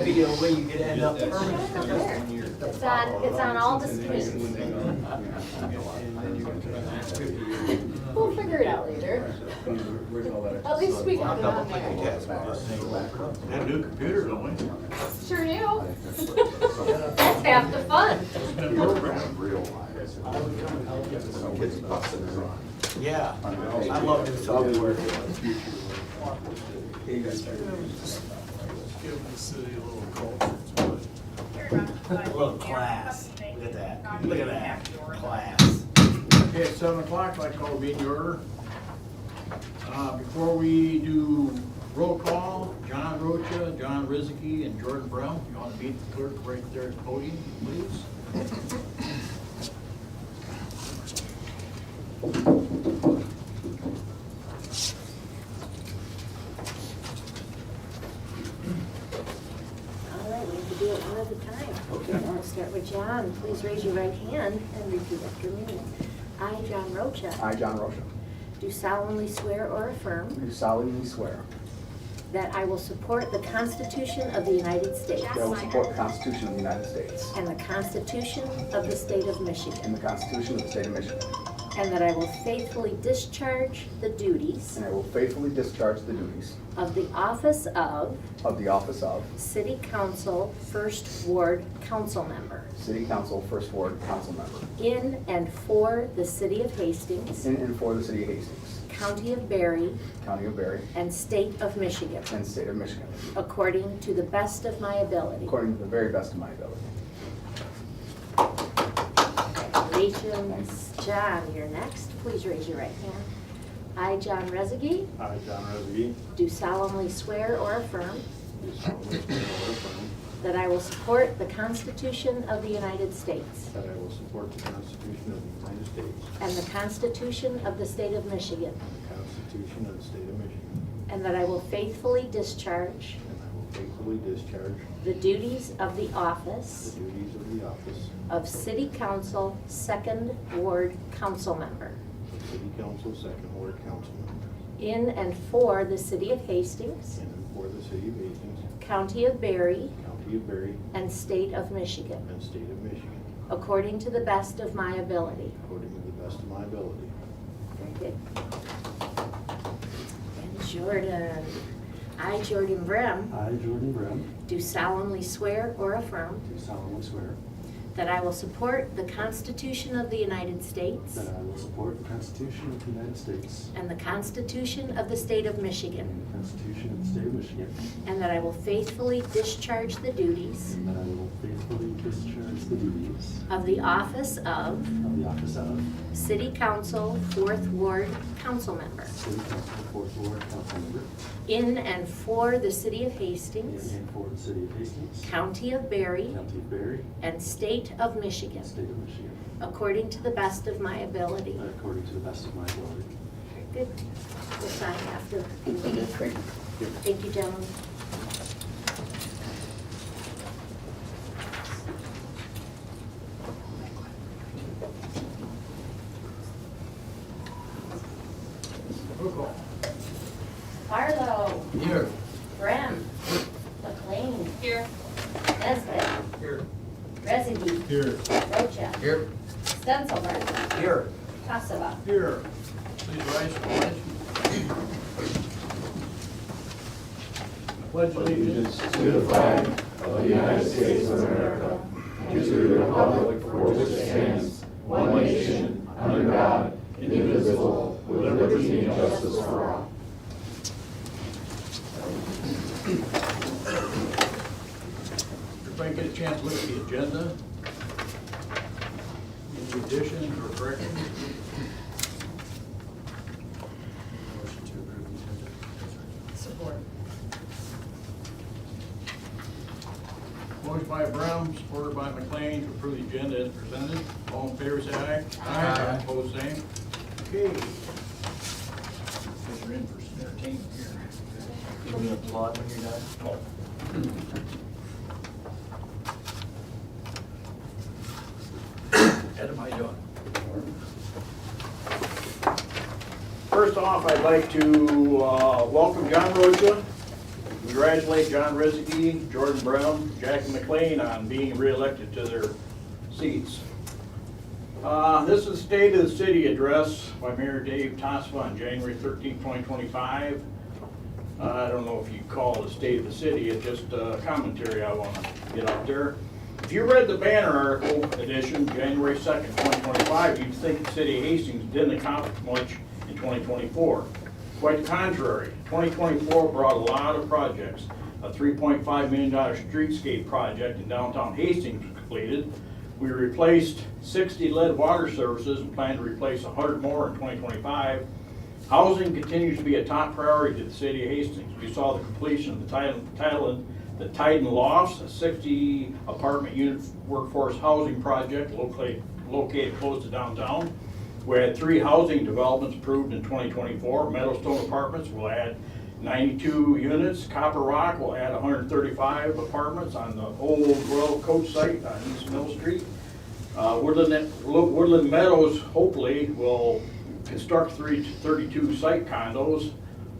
might be a way you could end up permanent. It's on all the screens. We'll figure it out later. At least we got it on there. That new computer, don't we? Sure do. That's half the fun. Yeah, I love new software. Give the city a little culture. A little class. Look at that. Look at that. Class. Okay, at 7 o'clock, I'd like to call the meeting to order. Before we do roll call, John Rocha, John Rizicki, and Jordan Brown, you want to meet the clerk right there at the podium, please? All right, we have to do it one at a time. Okay. We'll start with John. Please raise your right hand and repeat after me. I, John Rocha, I, John Rocha, do solemnly swear or affirm do solemnly swear that I will support the Constitution of the United States that I will support the Constitution of the United States and the Constitution of the State of and Michigan, the Constitution of the State of Michigan, and that I will faithfully discharge the duties and I will faithfully discharge the duties of the office of of City Council First Ward Council Member City Council First Ward Council Member in and for the City of Hastings, in and for the City of Hastings, County of Berry, County of Berry, and State of Michigan, and State of Michigan, according to the best of my ability. according to the very best of my ability. Congratulations. John, you're next. Please raise your right hand. I, John Rezegi, I, John Rizicki, do solemnly swear or affirm do solemnly swear or affirm that I will support the Constitution of the United States that I will support the Constitution of the United States and the Constitution of the State of Michigan, and the Constitution of the State of Michigan, and that I will faithfully discharge and I will faithfully discharge the duties of the the office duties of the office of City Council Second Ward Council Member of City Council Second Ward Council Member in and for the City of Hastings, in and for the City of Hastings, County of Berry, County of Berry, and State of Michigan, and State of Michigan, according to the best of my ability. according to the best of my ability. Very good. And Jordan. I, Jordan Brem, I, Jordan Brem, do solemnly swear or affirm do solemnly swear that I will support the Constitution of the United States that I will support the Constitution of the United States and the Constitution of the State of Michigan, and the Constitution of the State of Michigan, and that I will faithfully discharge the duties and that I will faithfully discharge the duties of the office of of the office of City Council Fourth Ward Council Member City Council Fourth Ward Council Member in and for the City of in Hastings, and for the City of Hastings, County of Berry, County of Berry, and State of Michigan, and State of Michigan, according to the best of my ability. according to the best of my ability. Very good. We'll sign after. Thank you. Thank you, gentlemen. Roll call. Barlow. Here. Brem. McLean. Here. Nesbitt. Here. Rezegi. Here. Rocha. Here. Stenzelberg. Here. Tassava. Here. Please rise for the pledge. Pledge allegiance to the flag of the United States of America, and to the republic for which it stands, one nation, under God, indivisible, with liberty and justice for all. Everybody get a chance to look at the agenda. Any additions or corrections? Motion to approve the agenda. Support. Motion by Brown, supported by McLean, to approve the agenda as presented. All in favor, say aye. Aye. Opposed, same. Okay. Guys are in for some entertainment here. Can we applaud when you're done? Adam, how you doing? First off, I'd like to welcome John Rocha. congratulate John Rizky, Jordan Brown, Jackie McLean on being reelected to their seats. This is the State of the City address by Mayor Dave Tosfa on January 13, 2025. I don't know if you call it the State of the City, it's just a commentary I want to get out there. If you read the banner article edition, January 2nd, 2025, you'd think the City of Hastings didn't accomplish much in 2024. Quite the contrary, 2024 brought a lot of projects. A $3.5 million streetscape project in downtown Hastings was completed. We replaced 60 lead water services and plan to replace 100 more in 2025. Housing continues to be a top priority to the City of Hastings. We saw the completion of the Titan Lofts, a 60 apartment unit workforce housing project located close to downtown. We had 3 housing developments approved in 2024. Meadowstone Apartments will add 92 units. Copper Rock will add 135 apartments on the old Royal Coach site on East Mill Street. Woodland Meadows hopefully will construct 32 site condos.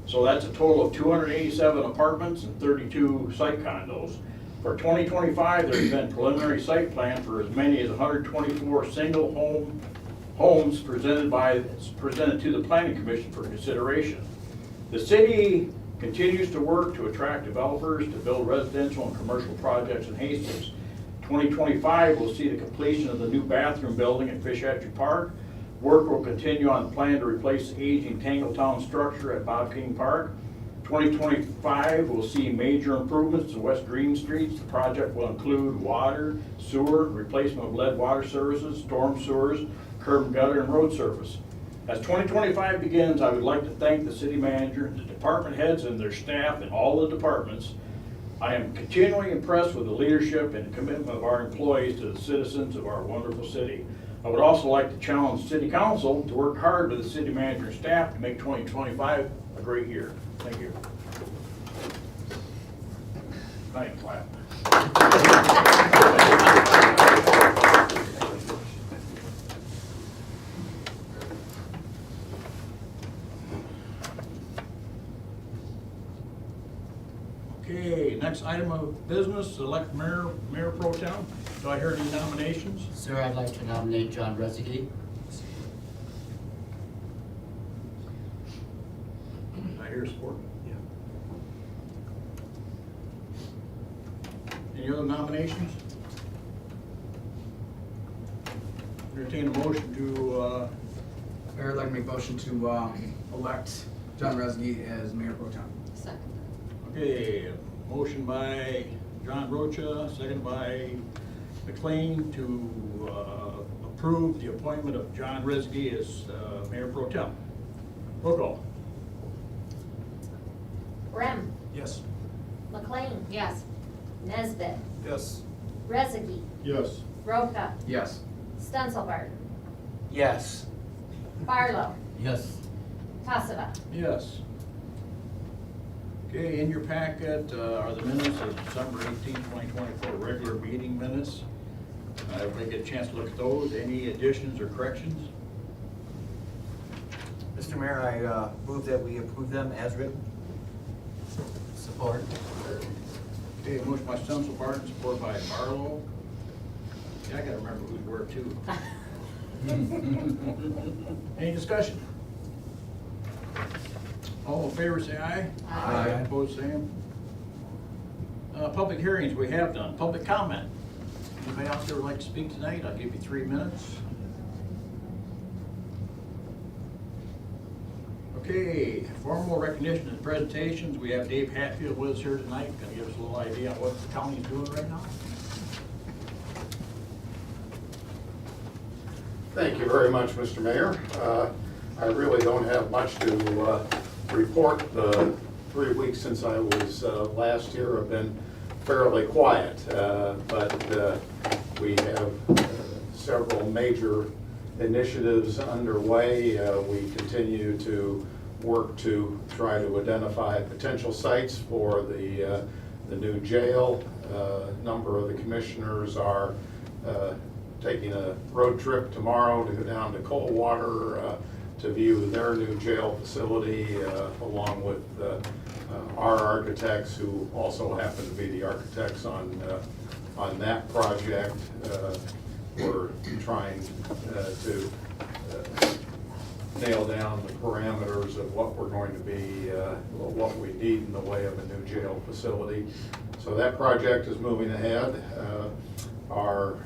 So that's a total of 287 apartments and 32 site condos. For 2025, there's been preliminary site plan for as many as 124 single homes presented to the Planning Commission for consideration. The city continues to work to attract developers to build residential and commercial projects in Hastings. 2025 will see the completion of the new bathroom building at Fish Hatchery Park. Work will continue on the plan to replace the aging Tangletown structure at Bob King Park. 2025 will see major improvements to West Green Streets. The project will include water, sewer, replacement of lead water services, storm sewers, curb and gutter, and road surface. As 2025 begins, I would like to thank the city manager, the department heads and their staff in all the departments. I am continually impressed with the leadership and commitment of our employees to the citizens of our wonderful city. I would also like to challenge City Council to work hard with the city manager and staff to make 2025 a great year. Thank you. Thanks, clap. Okay, next item of business, elect Mayor Pro Tem. Do I hear any nominations? Sir, I'd like to nominate John Rizky. I hear support. Yeah. Any other nominations? Entertain a motion to, Mayor, I'd like to make a motion to elect John Rizky as Mayor Pro Tem. Second. okay, motion by John Rocha, second by McLean to approve the appointment of John Rizky as Mayor Pro Tem. Roll call. Rem. Yes. McLean. Yes. Nesbit. Yes. Rezegi. Yes. Roca. Yes. Stenselsbart. Yes. Barlow. Yes. Tassava. Yes. Okay, in your packet are the minutes of December 18, 2024, regular meeting minutes. Everybody get a chance to look at those. Any additions or corrections? Mr. Mayor, I move that we approve them as written. Support. Okay, motion by Stenselsbart and support by Barlow. Yeah, I gotta remember who's where too. Any discussion? All in favor say aye. Aye. Opposed, same. Public hearings we have done. Public comment. Anybody else there would like to speak tonight? I'll give you 3 minutes. Okay, formal recognition and presentations. We have Dave Hatfield with us here tonight. Gonna give us a little idea on what the county's doing right now. Thank you very much, Mr. Mayor. I really don't have much to report. The 3 weeks since I was last here have been fairly quiet, but we have several major initiatives underway. We continue to work to try to identify potential sites for the new jail. A number of the commissioners are taking a road trip tomorrow to go down to Coldwater to view their new jail facility, along with our architects, who also happen to be the architects on that project. We're trying to nail down the parameters of what we're going to be, what we need in the way of a new jail facility. So that project is moving ahead. Our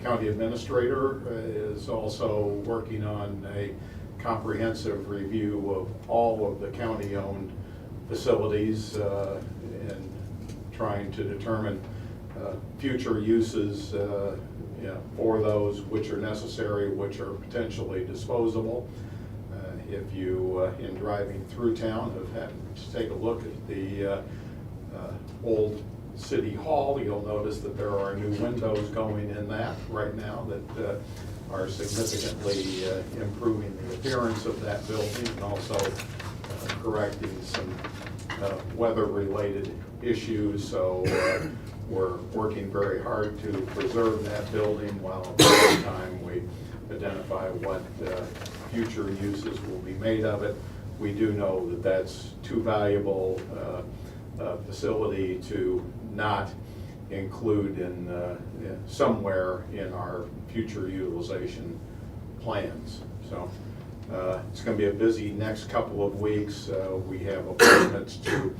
county administrator is also working on a comprehensive review of all of the county-owned facilities and trying to determine future uses for those, which are necessary, which are potentially disposable. If you, in driving through town, have happened to take a look at the old City Hall, you'll notice that there are new windows going in that right now that are significantly improving the appearance of that building, and also correcting some weather-related issues. So we're working very hard to preserve that building while at the same time we identify what future uses will be made of it. We do know that that's too valuable a facility to not include in somewhere in our future utilization plans. So it's going to be a busy next couple of weeks. We have appointments to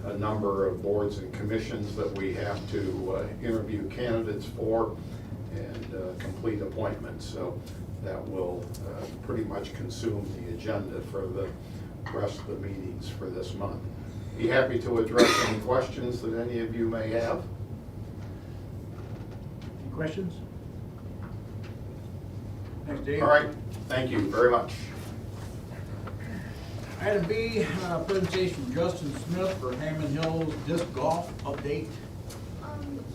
a number of boards and commissions that we have to interview candidates for and complete appointments. So that will pretty much consume the agenda for the rest of the meetings for this month. Be happy to address any questions that any of you may have. Any questions? Thanks, Dave. All right, thank you very much. Item B, presentation from Justin Smith for Hammond Hills Disc Golf update.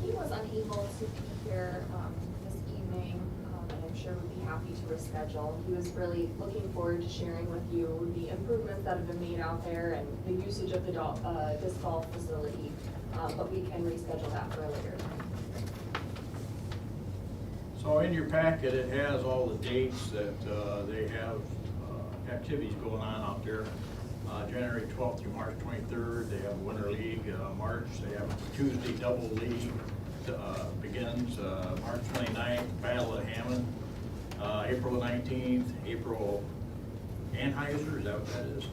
He was unable to be here this evening, and I'm sure would be happy to reschedule. He was really looking forward to sharing with you the improvements that have been made out there and the usage of the disc golf facility, but we can reschedule that for a later time. So in your packet, it has all the dates that they have activities going on out there. January 12th through March 23rd, they have a Winter League. March, they have a Tuesday double league begins. March 29th, Battle at Hammond. April 19th, April Anheuser, is that what that is?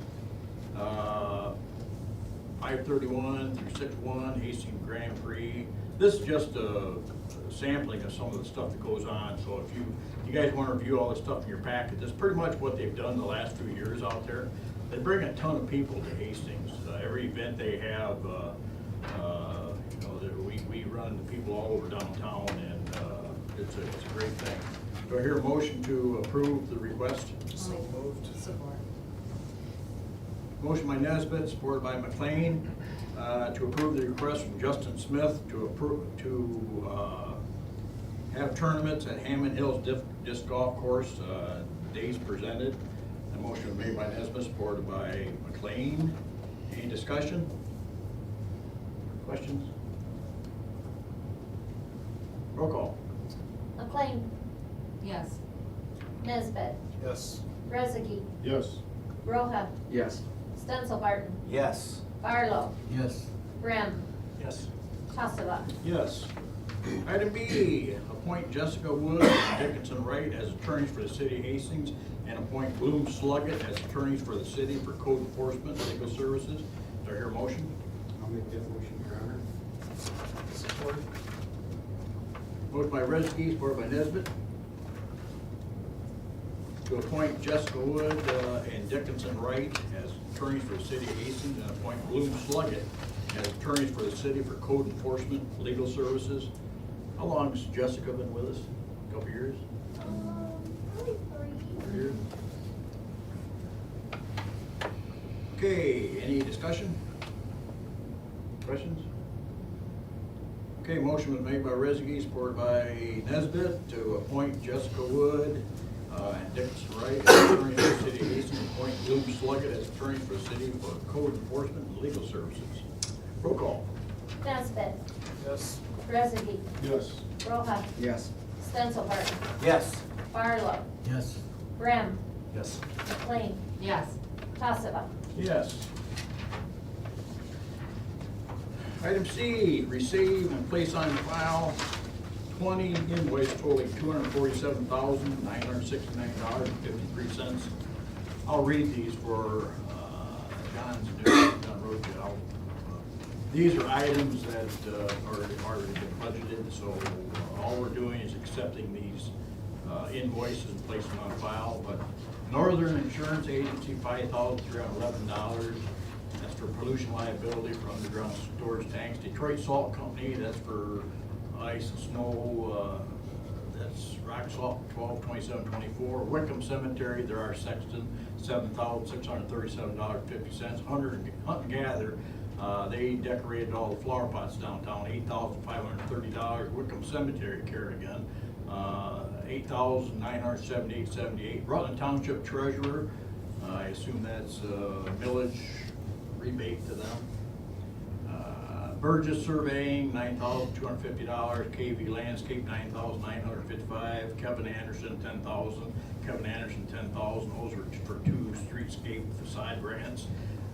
5/31 through 6/1, Hastings Grand Prix. This is just a sampling of some of the stuff that goes on. So if you guys want to review all this stuff in your packet, this is pretty much what they've done the last few years out there. They bring a ton of people to Hastings. Every event they have, we run into people all over downtown, and it's a great thing. Do I hear a motion to approve the request? So moved. Support. Motion by Nesbitt, supported by McLean, to approve the request from Justin Smith to have tournaments at Hammond Hills Disc Golf Course, days presented. The motion was made by Nesbitt, supported by McLean. Any discussion? Questions? Roll call. McLean, Yes. Nesbit, Yes. Rezegi, Yes. Roja, Yes. Stenzelbarton, Yes. Barlow, Yes. Brem, Yes. Tassava. Yes. Item B, appoint Jessica Wood and Dickinson Wright as attorneys for the city of Hastings, and appoint Bloom Sluggett as attorneys for the city for code enforcement and legal services. Do I hear a motion? I'll make that motion, Your Honor. Support. Motion by Rezegi, supported by Nesbitt, to appoint Jessica Wood and Dickinson Wright as attorneys for the city of Hastings, and appoint Bloom Sluggett as attorneys for the city for code enforcement, legal services. How long has Jessica been with us? A couple years? Probably 3 years. Okay, any discussion? Questions? Okay, motion was made by Rezegi, supported by Nesbitt, to appoint Jessica Wood and Dickinson Wright as attorneys for the city of Hastings, and appoint Bloom Sluggett as attorneys for the city for code enforcement and legal services. Roll call. Nesbit, Yes. Rezegi, Yes. Roja, Yes. Stenzelbarton, Yes. Barlow, Yes. Brem, Yes. McLean, Yes. Tassava. Yes. Item C, receive and place on file 20 invoice totaling $247,969.53. I'll read these for John Rothschild. These are items that are already been budgeted, so all we're doing is accepting these invoices and placing them on file. But Northern Insurance Agency, $5,311. That's for pollution liability for underground storage tanks. Detroit Salt Company, that's for ice and snow, that's rock salt, $1227.24. Wickham Cemetery, there are Sexton, $7,637.50. Hunt and Gather, they decorated all the flower pots downtown, $8,530. Wickham Cemetery, Carrigan, $8,978.78. Rutland Township Treasurer, I assume that's millage rebate to them. Burgess Surveying, $9,250. KV Landscape, $9,955. Kevin Anderson, $10,000. Kevin Anderson, $10,000. Those are for 2 streetscape facade grants.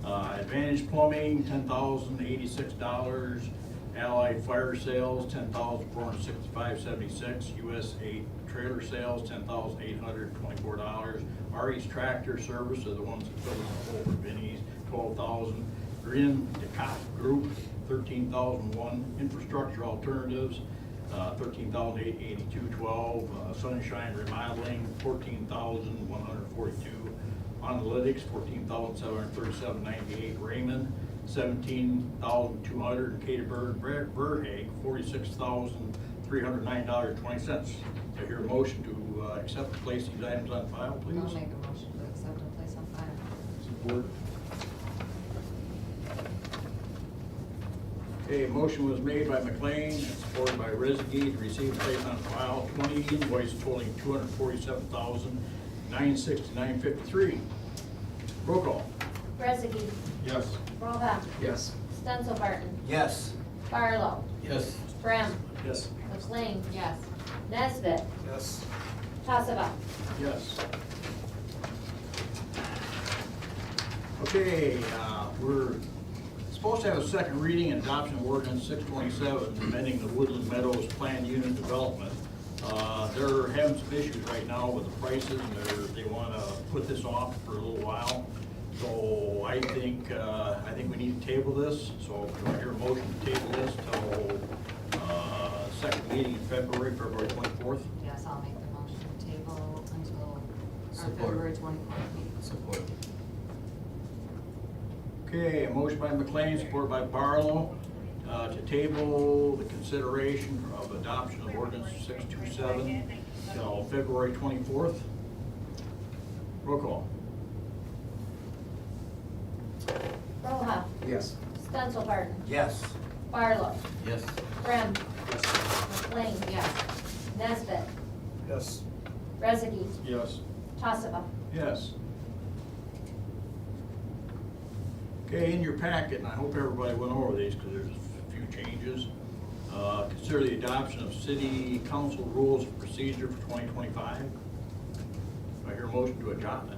Advantage Plumbing, $10,086. Allied Fire Sales, $10,465.76. USA Trailer Sales, $10,824. RE's Tractor Service are the ones that fill in the hole for Vinnie's, $12,000. Green DeCock Group, $13,001. Infrastructure Alternatives, $13,882.12. Sunshine Remodeling, $14,142. Analytics, $14,737.98. Raymond, $17,200. And Caterburg Verhaeg, $46,309.20. I hear a motion to accept and place these items on file, please. I'll make a motion to accept and place on file. Support. Okay, motion was made by McLean and supported by Rezegi to receive and place on file 20 invoices totaling $247,969.53. Roll call. Rezegi, Yes. Rova, Yes. Stenzel Barton, Yes. Barlow, Yes. Brem, Yes. McLean, Yes. Nesbit, Yes. Tassava. Yes. Okay, we're supposed to have a second reading and adoption of ordinance 627, amending the Woodland Meadows Planned Unit Development. They're having some issues right now with the prices, and they want to put this off for a little while. So I think we need to table this. So do I hear a motion to table this till second meeting in February 24th? Yes, I'll make the motion to table until our Support. February 24th meeting. Support. Okay, a motion by McLean, supported by Barlow, to table the consideration of adoption of ordinance 627 till February 24th. Roll call. Roha, Yes. Stenzel Barton, Yes. Barlow, Yes. Brem, McLean, Yes. Nesbit, Yes. Rezegi, Yes. Tassava. Yes. Okay, in your packet, and I hope everybody went over these because there's a few changes. Consider the adoption of city council rules of procedure for 2025. Do I hear a motion to adopt?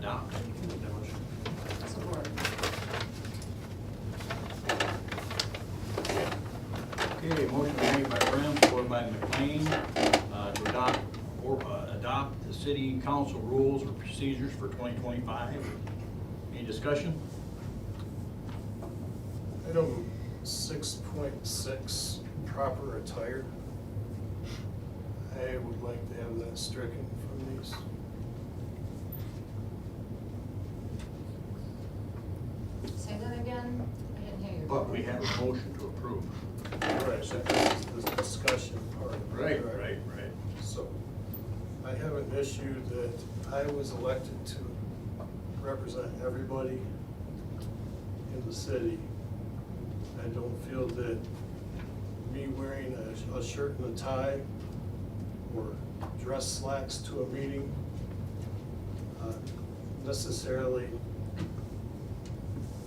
Support. Okay, motion made by Brem, supported by McLean, to adopt the city council rules of procedures for 2025. Any discussion? Item 6.6, proper attire. I would like to have that stricken from these. Say that again? I didn't hear you. But we have a motion to approve. Right, so this is the discussion part. Right. So, I have an issue that I was elected to represent everybody in the city. I don't feel that me wearing a shirt and a tie or dress slacks to a meeting necessarily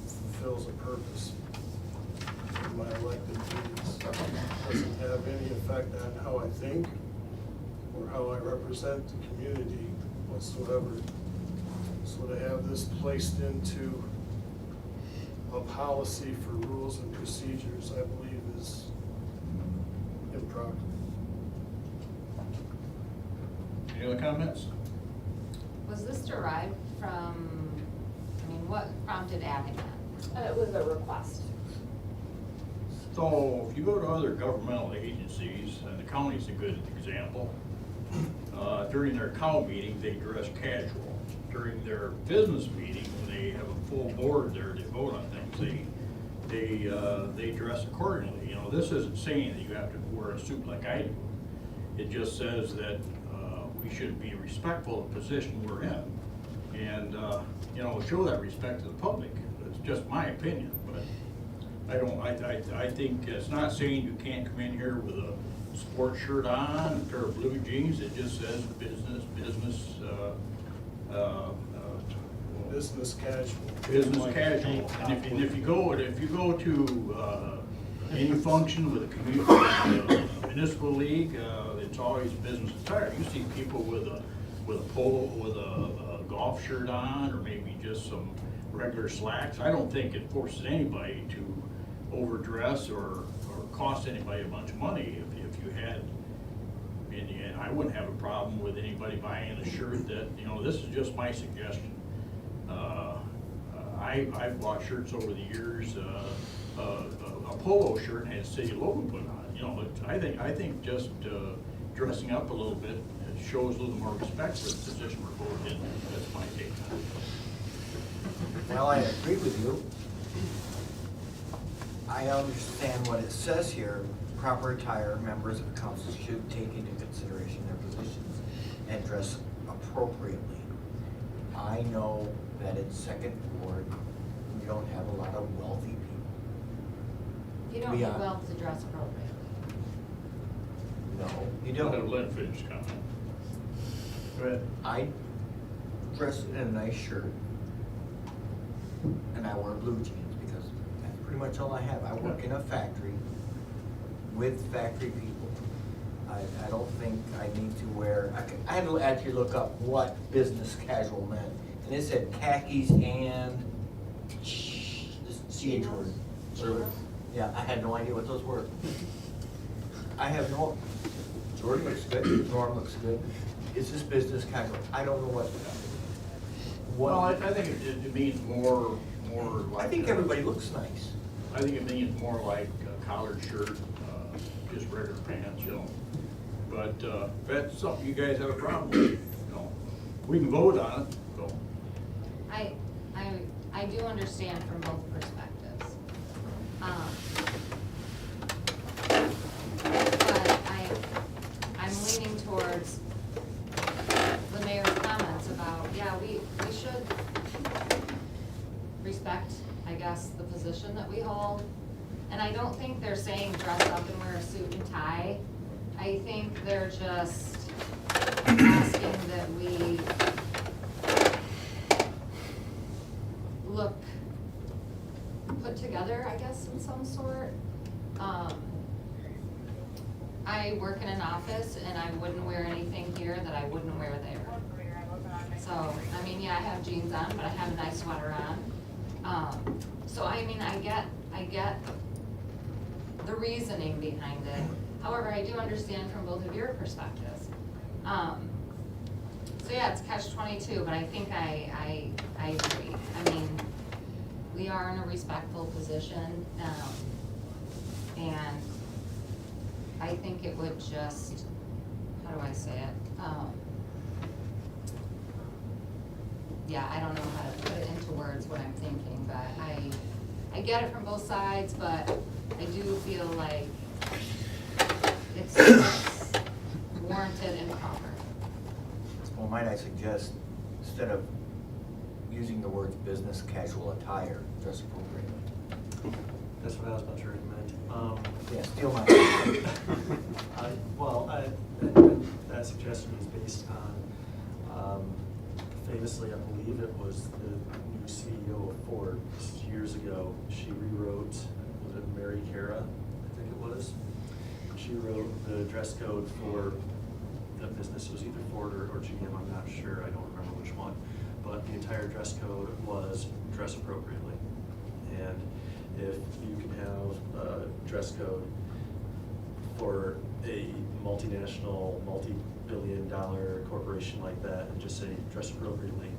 fulfills a purpose in my elected duties. Doesn't have any effect on how I think or how I represent the community whatsoever. So to have this placed into a policy for rules and procedures, I believe is properly. Any other comments? Was this derived from, I mean, what prompted adding that? It was a request. So if you go to other governmental agencies, and the county's a good example, during their cow meetings, they dress casual. During their business meeting, when they have a full board there, they vote on things, they dress accordingly. You know, this isn't saying that you have to wear a suit like I do. It just says that we should be respectful of the position we're in, and you know, show that respect to the public. It's just my opinion, but I think it's not saying you can't come in here with a sports shirt on, a pair of blue jeans. It just says business Business casual. business casual. And if you go to any function with a municipal league, it's always business attire. You see people with a polo, with a golf shirt on, or maybe just some regular slacks. I don't think it forces anybody to overdress or cost anybody a bunch of money. If you had, and I wouldn't have a problem with anybody buying a shirt that, you know, this is just my suggestion. I've bought shirts over the years, a polo shirt has city logo put on it. You know, I think just dressing up a little bit shows a little more respect for the position we're both in. That's my take on it. Well, I agree with you. I understand what it says here. Proper attire, members of the council should take into consideration their positions and dress appropriately. I know that in second ward, we don't have a lot of wealthy people. You don't need wealth to dress appropriately. No, you Don't have don't. Lynn finish comment. Go ahead. I dress in a nice shirt, and I wear blue jeans because that's pretty much all I have. I work in a factory with factory people. I don't think I need to wear, I had to actually look up what business casual meant. And it said khakis and CH word. Yeah, I had no idea what those were. I have no, Jordan looks good, Norm looks good. Is this business casual? I don't know what. Well, I think it means more like. I think everybody looks nice. I think it means more like a collared shirt, just regular pants, you know. But if that's something you guys have a problem with, you know, we can vote on it, so. I do understand from both perspectives. But I'm leaning towards the mayor's comments about, yeah, we should respect, I guess, the position that we hold. And I don't think they're saying dress up and wear a suit and tie. I think they're just asking that we look put together, I guess, in some sort. I work in an office and I wouldn't wear anything here that I wouldn't wear there. So, I mean, yeah, I have jeans on, but I have a nice sweater on. So, I mean, I get the reasoning behind it. However, I do understand from both of your perspectives. So yeah, it's catch-22, but I think I agree. I mean, we are in a respectful position, and I think it would just, how do I say it? Yeah, I don't know how to put it into words what I'm thinking, but I get it from both sides, but I do feel like it's warranted and proper. Well, might I suggest, instead of using the words business casual attire, dress appropriately? That's what I was about to recommend. Yeah, steal my. That suggestion is based on, famously, I believe it was the new CEO of Ford years ago. She rewrote, was it Mary Cara, I think it was? She wrote the dress code for the business. It was either Ford or GM, I'm not sure, I don't remember which one. But the entire dress code was dress appropriately. And if you can have a dress code for a multinational, multi-billion-dollar corporation like that and just say, dress appropriately.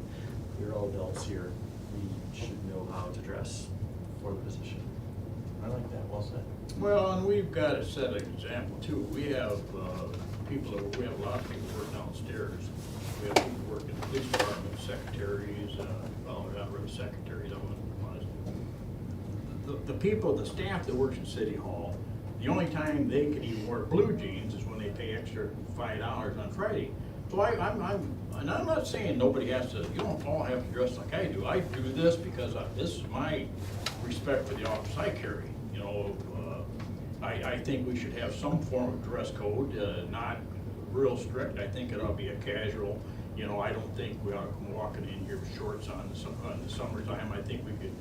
We're all adults here. We should know how to dress for the position. I like that, well said. Well, and we've got to set an example too. We have we have a lot of people work downstairs. We have people work in the police department, secretaries, well, not really secretaries, I wouldn't want to. The people, the staff that works in City Hall, the only time they can even wear blue jeans is when they pay extra $5 on Friday. So and I'm not saying nobody has to, you don't all have to dress like I do. I do this because this is my respect for the office I carry. You know, I think we should have some form of dress code, not real strict. I think it ought to be a casual, you know, I don't think we ought to come walking in here with shorts on the summertime. I think we could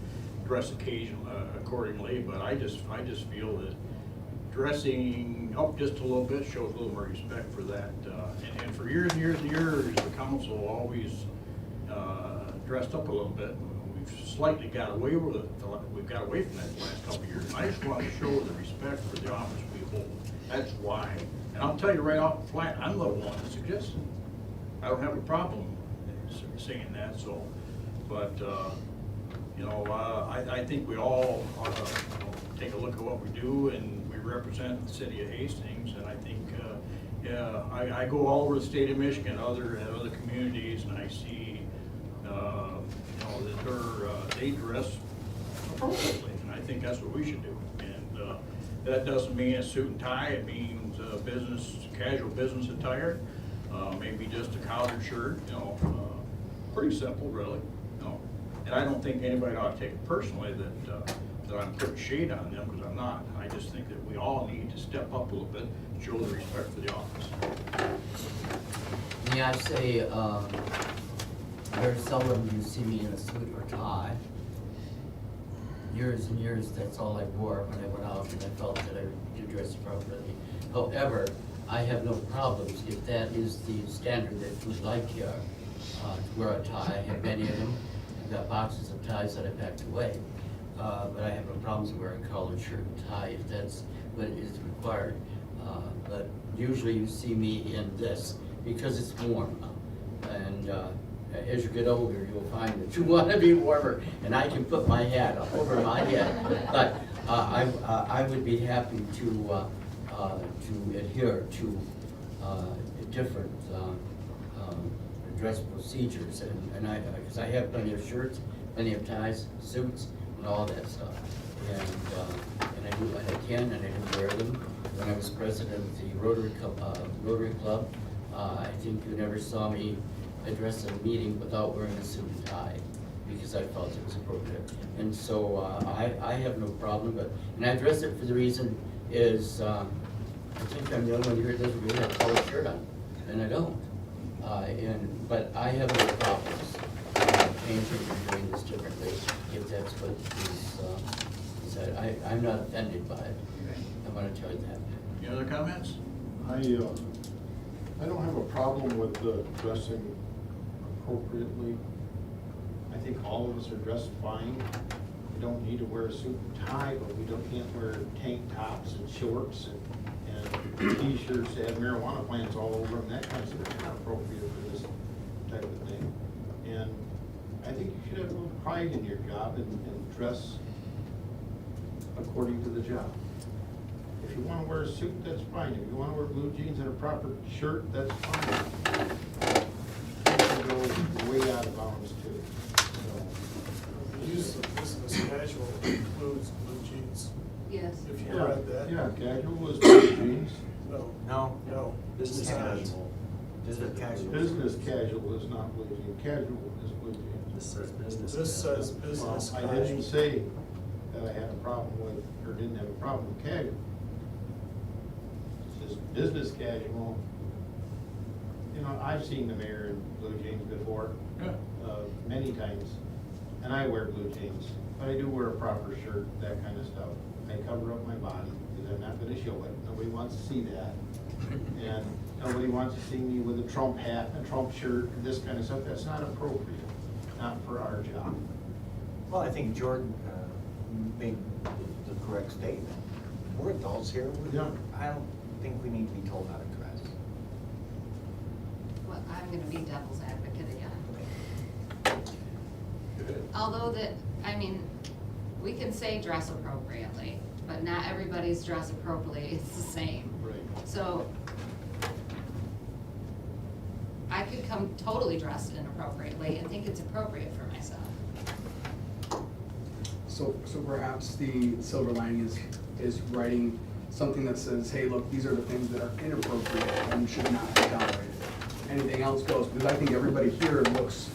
dress accordingly, but I just feel that dressing up just a little bit shows a little more respect for that. And for years and years and years, the council always dressed up a little bit. We've slightly got away with it. We've got away from that the last couple of years. I just want to show the respect for the office we hold. That's why. And I'll tell you right off the flat, I'm the one that suggests it. I don't have a problem saying that. So, but you know, I think we all ought to take a look at what we do, and we represent the city of Hastings. And I think, yeah, I go all over the state of Michigan, other communities, and I see, you know, that they dress appropriately, and I think that's what we should do. And that doesn't mean a suit and tie. It means casual business attire, maybe just a collared shirt. You know, pretty simple, really. You know, and I don't think anybody ought to take it personally that I'm putting shade on them, because I'm not. I just think that we all need to step up a little bit, show the respect for the office. May I say, very seldom you see me in a suit or tie. Years and years, that's all I wore when I went out, and I felt that I did dress appropriately. However, I have no problems if that is the standard that you would like here, to wear a tie. I have many of them. I've got boxes of ties that I packed away. But I have no problems wearing a collared shirt and tie if that's what is required. But usually you see me in this because it's warm. And as you get older, you'll find that you want to be warmer, and I can put my hat over my head. But I would be happy to adhere to different dress procedures, and because I have plenty of shirts, plenty of ties, suits, and all that stuff. And I do when I can, and I do wear them. When I was president of the Rotary Club, I think you never saw me address a meeting without wearing a suit and tie, because I felt it was appropriate. And so I have no problem, and I dress it for the reason is, I think I'm the only one here that doesn't really have a colored shirt on, and I don't. But I have no problems changing and doing this differently, if that's what is said. I'm not offended by it. I want to tell you that. Any other comments? I don't have a problem with dressing appropriately. I think all of us are dressed fine. We don't need to wear a suit and tie, but we can't wear tank tops and shorts and t-shirts that have marijuana plants all over them, that kind of stuff. It's not appropriate for this type of thing. And I think you should have a little pride in your job and dress according to the job. If you want to wear a suit, that's fine. If you want to wear blue jeans and a proper shirt, that's fine. You go way out of bounds too. The use of business casual includes blue jeans. Yes. If you read that. Yeah, casual is blue jeans. No. Business casual. Business casual. Business casual is not blue jeans. Casual is blue jeans. This says business. This says casual. business Well, I casual. didn't say that I had a problem with, or didn't have a problem with casual. It says business casual. You know, I've seen the mayor in blue jeans before, Yeah. many times, and I wear blue jeans, but I do wear a proper shirt, that kind of stuff. I cover up my body, because I'm not gonna show it, nobody wants to see that. And nobody wants to see me with a Trump hat, a Trump shirt, and this kind of stuff, that's not appropriate, not for our job. Well, I think Jordan made the correct statement. We're adults here. Yeah. think we need to be told how to dress. Well, I'm gonna be devil's advocate again. Good. Although we can say dress appropriately, but not everybody's dress appropriately is the same. Right. So I could come totally dressed inappropriately and think it's appropriate for myself. So perhaps the silver lining is writing something that says, hey, look, these are the things that are inappropriate and should not be tolerated. Anything else goes, because I think everybody here looks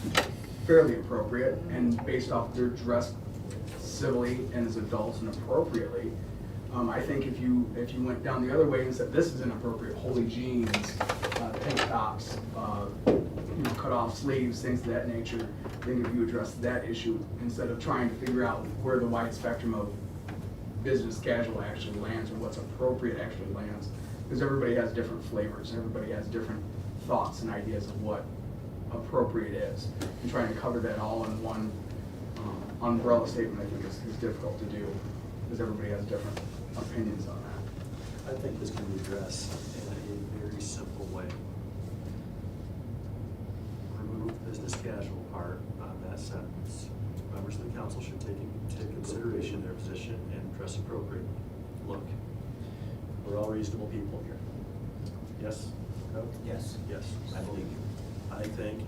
fairly appropriate and based off their dress civilly and as adults and appropriately. I think if you went down the other way and said, this is inappropriate, holy jeans, tank tops, cut off sleeves, things of that nature, I think if you address that issue instead of trying to figure out where the wide spectrum of business casual actually lands or what's appropriate actually lands, because everybody has different flavors, everybody has different thoughts and ideas of what appropriate is. And trying to cover that all in one umbrella statement, I think is difficult to do, because everybody has different opinions on that. I think this can be addressed in a very simple way. Remove the business casual part on that sentence. Members of the council should take into consideration their position and dress appropriately. Look, we're all reasonable people here. Yes? No? Yes. Yes. I believe you. I think,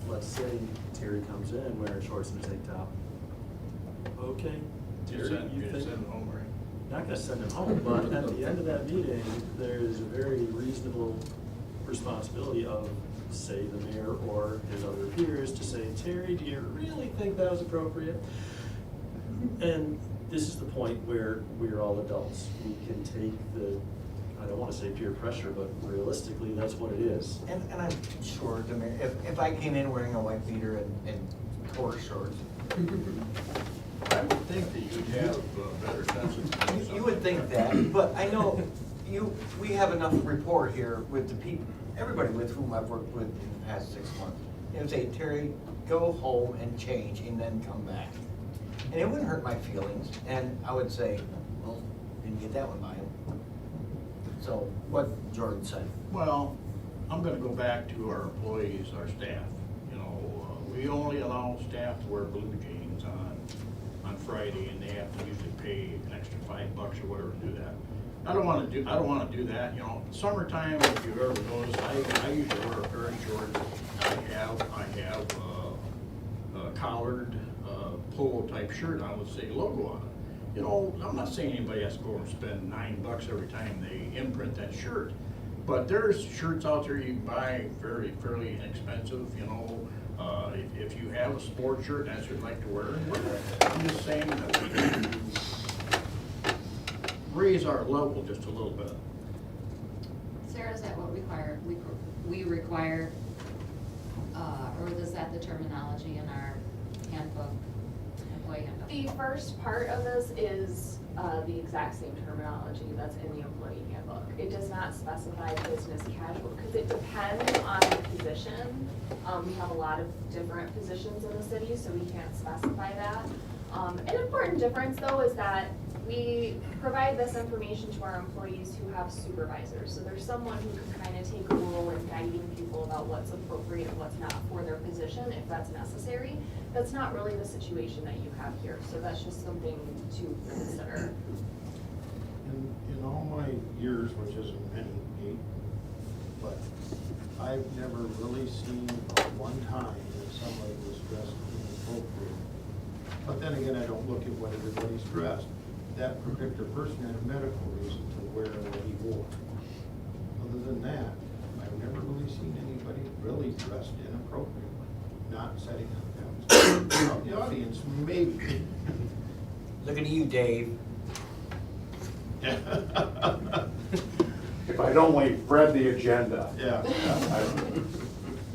let's say Terry comes in wearing shorts and a tank top. Okay, Terry, you think? home, right? Not gonna send him home, but at the end of that meeting, there's a very reasonable responsibility of, say, the mayor or his other peers to say, Terry, do you really think that was appropriate? And this is the point where we're all adults. We can take the, I don't wanna say peer pressure, but realistically, that's what it is. And I'm sure, the mayor, if I came in wearing a white beater and torch shorts, I would think that you'd have a better sense of. you would think that, but I know we have enough rapport here with the people, everybody with whom I've worked with in the past 6 months. They would say, Terry, go home and change and then come back. And it wouldn't hurt my feelings, and I would say, well, didn't get that one by him. So, what Jordan said. Well, I'm gonna go back to our employees, our staff. You know, we only allow staff to wear blue jeans on Friday, and they have to usually pay an extra $5 or whatever to do that. I don't wanna do that, you know. Summertime, if you've ever noticed, I usually wear a pair of shorts. I have a collared polo type shirt on with, say, logo on it. You know, I'm not saying anybody has to go and spend $9 every time they imprint that shirt. But there's shirts out there you can buy fairly inexpensive, you know. If you have a sport shirt and that's what you'd like to wear it. I'm just saying that we need to raise our level just a little bit. Sarah, is that what we require, or is that the terminology in our handbook, employee handbook? The first part of this is the exact same terminology that's in the employee handbook. It does not specify business casual, because it depends on the position. We have a lot of different positions in the city, so we can't specify that. An important difference, though, is that we provide this information to our employees who have supervisors. So there's someone who can kind of take a role in guiding people about what's appropriate and what's not for their position, if that's necessary. That's not really the situation that you have here, so that's just something to consider. In all my years, which isn't many, 8, but I've never really seen one time that somebody was dressed inappropriate. But then again, I don't look at what everybody's dressed. That particular person had a medical reason to wear what he wore. Other than that, I've never really seen anybody really dressed inappropriately, not setting up that. The audience, maybe. Looking at you, Dave. If I'd only read the agenda. Yeah.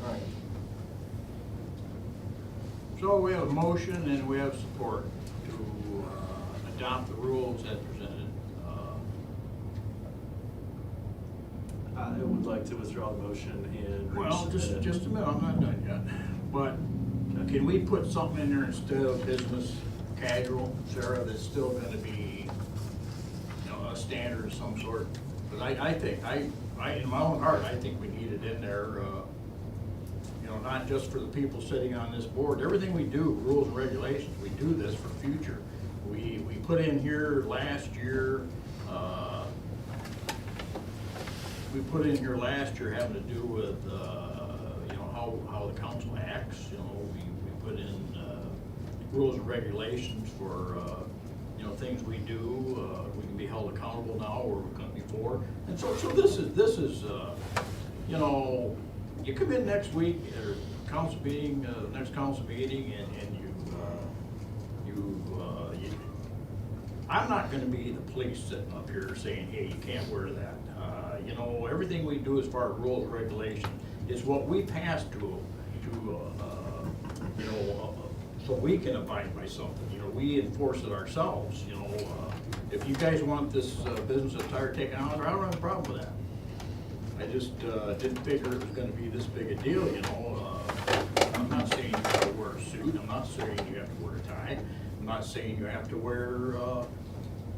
Right. So we have a motion and we have support to adopt the rules as presented. I would like to withdraw the motion and. Well, just a minute, I'm not done yet. But can we put something in there instead of business casual, Sarah, that's still gonna be, you know, a standard of some sort? But I think, in my own heart, I think we need it in there, you know, not just for the people sitting on this board. Everything we do, rules and regulations, we do this for future. We put in here last year, having to do with, you know, how the council acts. You know, we put in rules and regulations for, you know, things we do. We can be held accountable now where we couldn't before. And so this is, you know, you come in next week or council meeting, next council meeting, and I'm not gonna be the police sitting up here saying, hey, you can't wear that. You know, everything we do as far as rules and regulations is what we pass to you know, so we can abide by something. You know, we enforce it ourselves, you know. If you guys want this business of tire taken out, I don't have a problem with that. I just didn't figure it was gonna be this big a deal, you know. I'm not saying you have to wear a suit, I'm not saying you have to wear a tie, I'm not saying you have to wear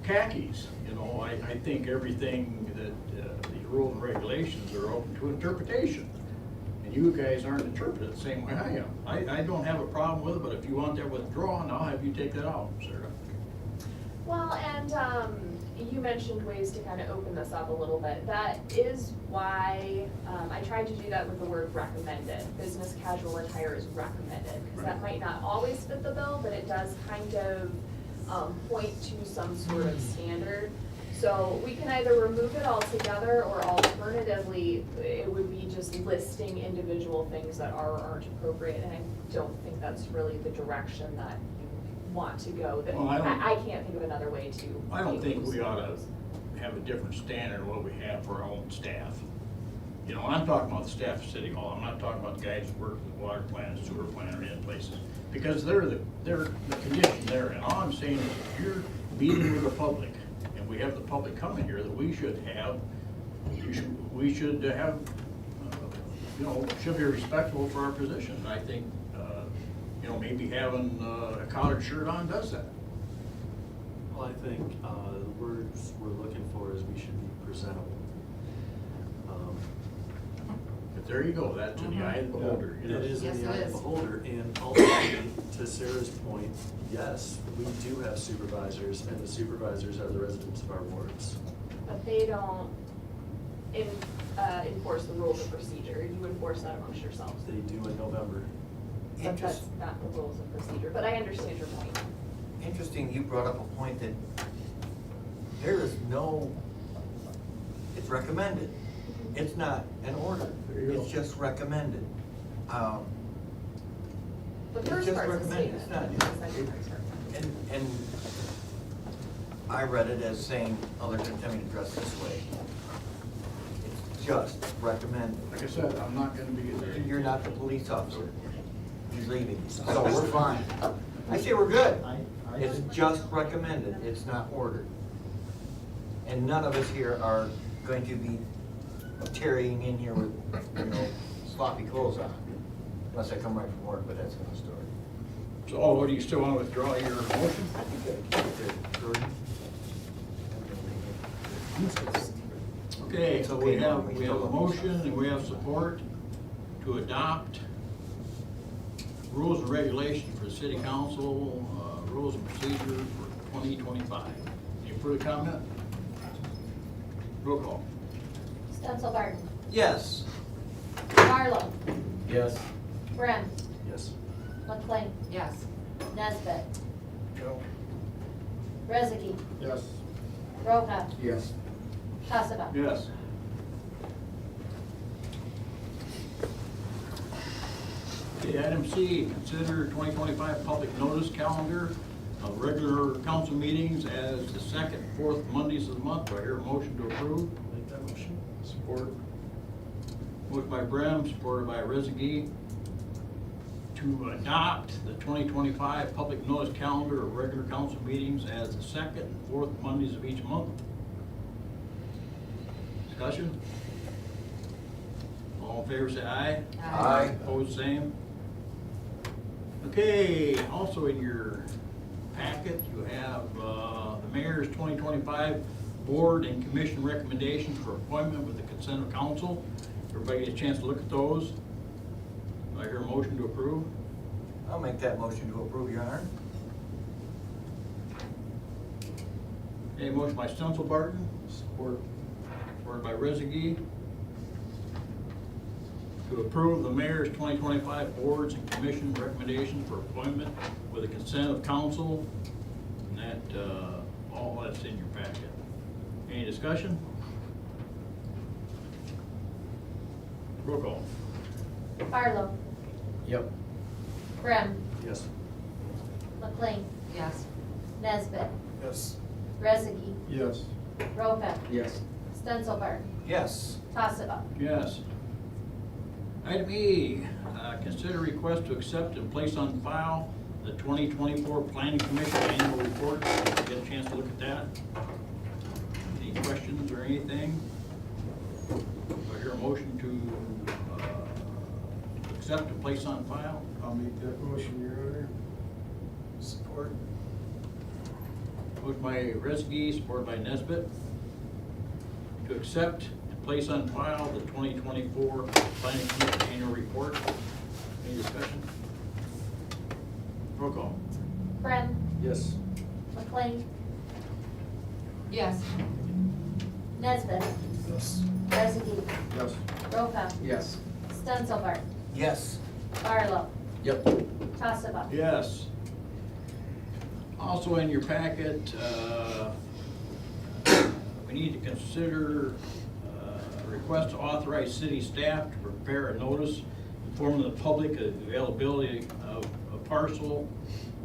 khakis. You know, I think everything that the rules and regulations are open to interpretation. And you guys aren't interpreted the same way I am. I don't have a problem with it, but if you want that withdrawn, I'll have you take that out, Sarah. Well, and you mentioned ways to kind of open this up a little bit. That is why I tried to do that with the word recommended. Business casual attire is recommended, because that might not always fit the bill, but it does kind of point to some sort of standard. So we can either remove it altogether, or alternatively, it would be just listing individual things that are or aren't appropriate, and I don't think that's really the direction that you want to go. That Well, I can't think of another way to. I don't think we ought to have a different standard than what we have for our own staff. You know, I'm talking about the staff of City Hall. I'm not talking about the guys who work in the water plant, sewer plant, or in places. Because they're the condition they're in. All I'm saying is, if you're meeting with the public, and we have the public coming here, that we should have, you know, should be respectful for our position. And I think, you know, maybe having a collared shirt on does that. Well, I think the words we're looking for is we should be presentable. But there you go, that's in the eye of the beholder. It is Yes, in the it eye of is. the beholder, and ultimately, to Sarah's point, yes, we do have supervisors, and the supervisors are the residents of our wards. But they don't enforce the rules of procedure. You enforce that amongst yourselves. They do in November. But that's not the rules of procedure, but I understand your point. Interesting, you brought up a point that there is no, it's recommended. It's not an order, it's just recommended. The It's first just part's a recommended, statement. it's not. The second part's not. And I read it as saying, oh, they're gonna tell me to dress this way. It's just recommended. Like I said, I'm not gonna be there. You're not the police officer. He's leaving, so we're fine. I say we're good. It's just recommended, it's not ordered. And none of us here are going to be tarrying in here with, you know, sloppy clothes on. Unless I come right from work, but that's another story. So, what do you still want to withdraw your motion? I think I Jordan? Okay, It's so okay, we have Mom, we a still- motion and we have support to adopt rules and regulations for the city council, rules and procedures for 2025. Any further comment? Roll call. Stensel Barton, Yes. Marlowe, Yes. Brem, Yes. McLean, Yes. Nesbit, No. Rezegi, Yes. Roca, Yes. Tassava. Yes. Okay, item C, consider 2025 public notice calendar of regular council meetings as the second, fourth Mondays of the month. Do I hear a motion to approve? Make that motion. Support. Moved by Brem, supported by Rezegi, to adopt the 2025 public notice calendar of regular council meetings as the second and fourth Mondays of each month. Discussion? All in favor, say aye. Aye. Opposed, same. Okay, also in your packet, you have the mayor's 2025 board and commission recommendations for appointment with the consent of council. Everybody get a chance to look at those. Do I hear a motion to approve? I'll make that motion to approve, Your Honor. A motion by Stensel Support. supported by Rezegi, to approve the mayor's 2025 boards and commission recommendations for appointment with the consent of council. And that, all that's in your packet. Any discussion? Roll call. Barlow. Yep. Brem. Yes. McLean. Yes. Nesbit. Yes. Rezegi. Yes. Rovak. Yes. Stensel. Yes. Tassava. Yes. Item E, consider request to accept and place on file the 2024 Planning Commission Annual Report. Get a chance to look at that. Any questions or anything? Do I hear a motion to accept and place on file? I'll make that motion, Your Honor. Support. Motion by Rezegi, supported by Nesbit, to accept and place on file the 2024 Planning Commission Annual Report. Any discussion? Roll call. Brem. Yes. McLean. Yes. Nesbit. Yes. Rezegi. Yes. Rovak. Yes. Stensel. Yes. Barlow. Yep. Tassava. Yes. Also in your packet, we need to consider a request to authorize city staff to prepare a notice informing the public of the availability of a parcel,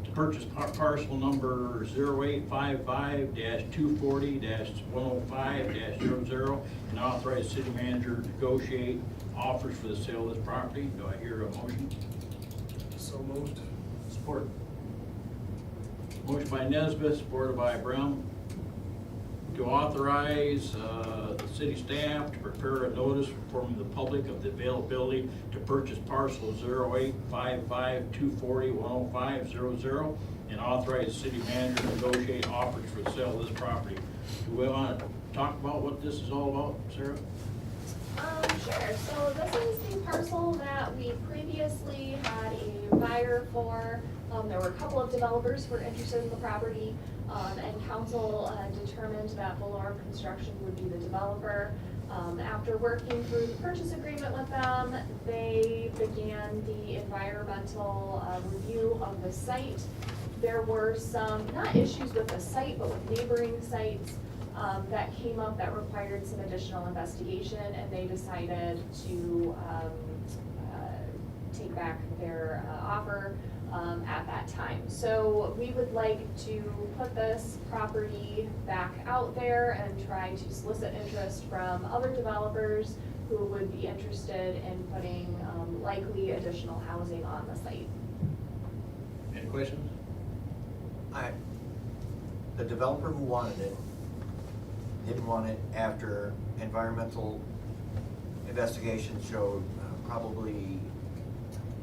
to purchase parcel number 0855-240-105-00, and authorize the city manager to negotiate offers for the sale of this property. Do I hear a motion? So moved. Support. Motion by Nesbit, supported by Brem, to authorize the city staff to prepare a notice informing the public of the availability to purchase parcel 0855-240-105-00, and authorize the city manager to negotiate offers for the sale of this property. Do we want to talk about what this is all about, Sarah? Sure, so this is the parcel that we previously had a buyer for. There were a couple of developers who were interested in the property, and council determined that Valorem Construction would be the developer. After working through the purchase agreement with them, they began the environmental review of the site. There were some, not issues with the site, but with neighboring sites that came up that required some additional investigation, and they decided to take back their offer at that time. So we would like to put this property back out there and try to solicit interest from other developers who would be interested in putting likely additional housing on the site. Any questions? The developer who wanted it didn't want it after environmental investigation showed probably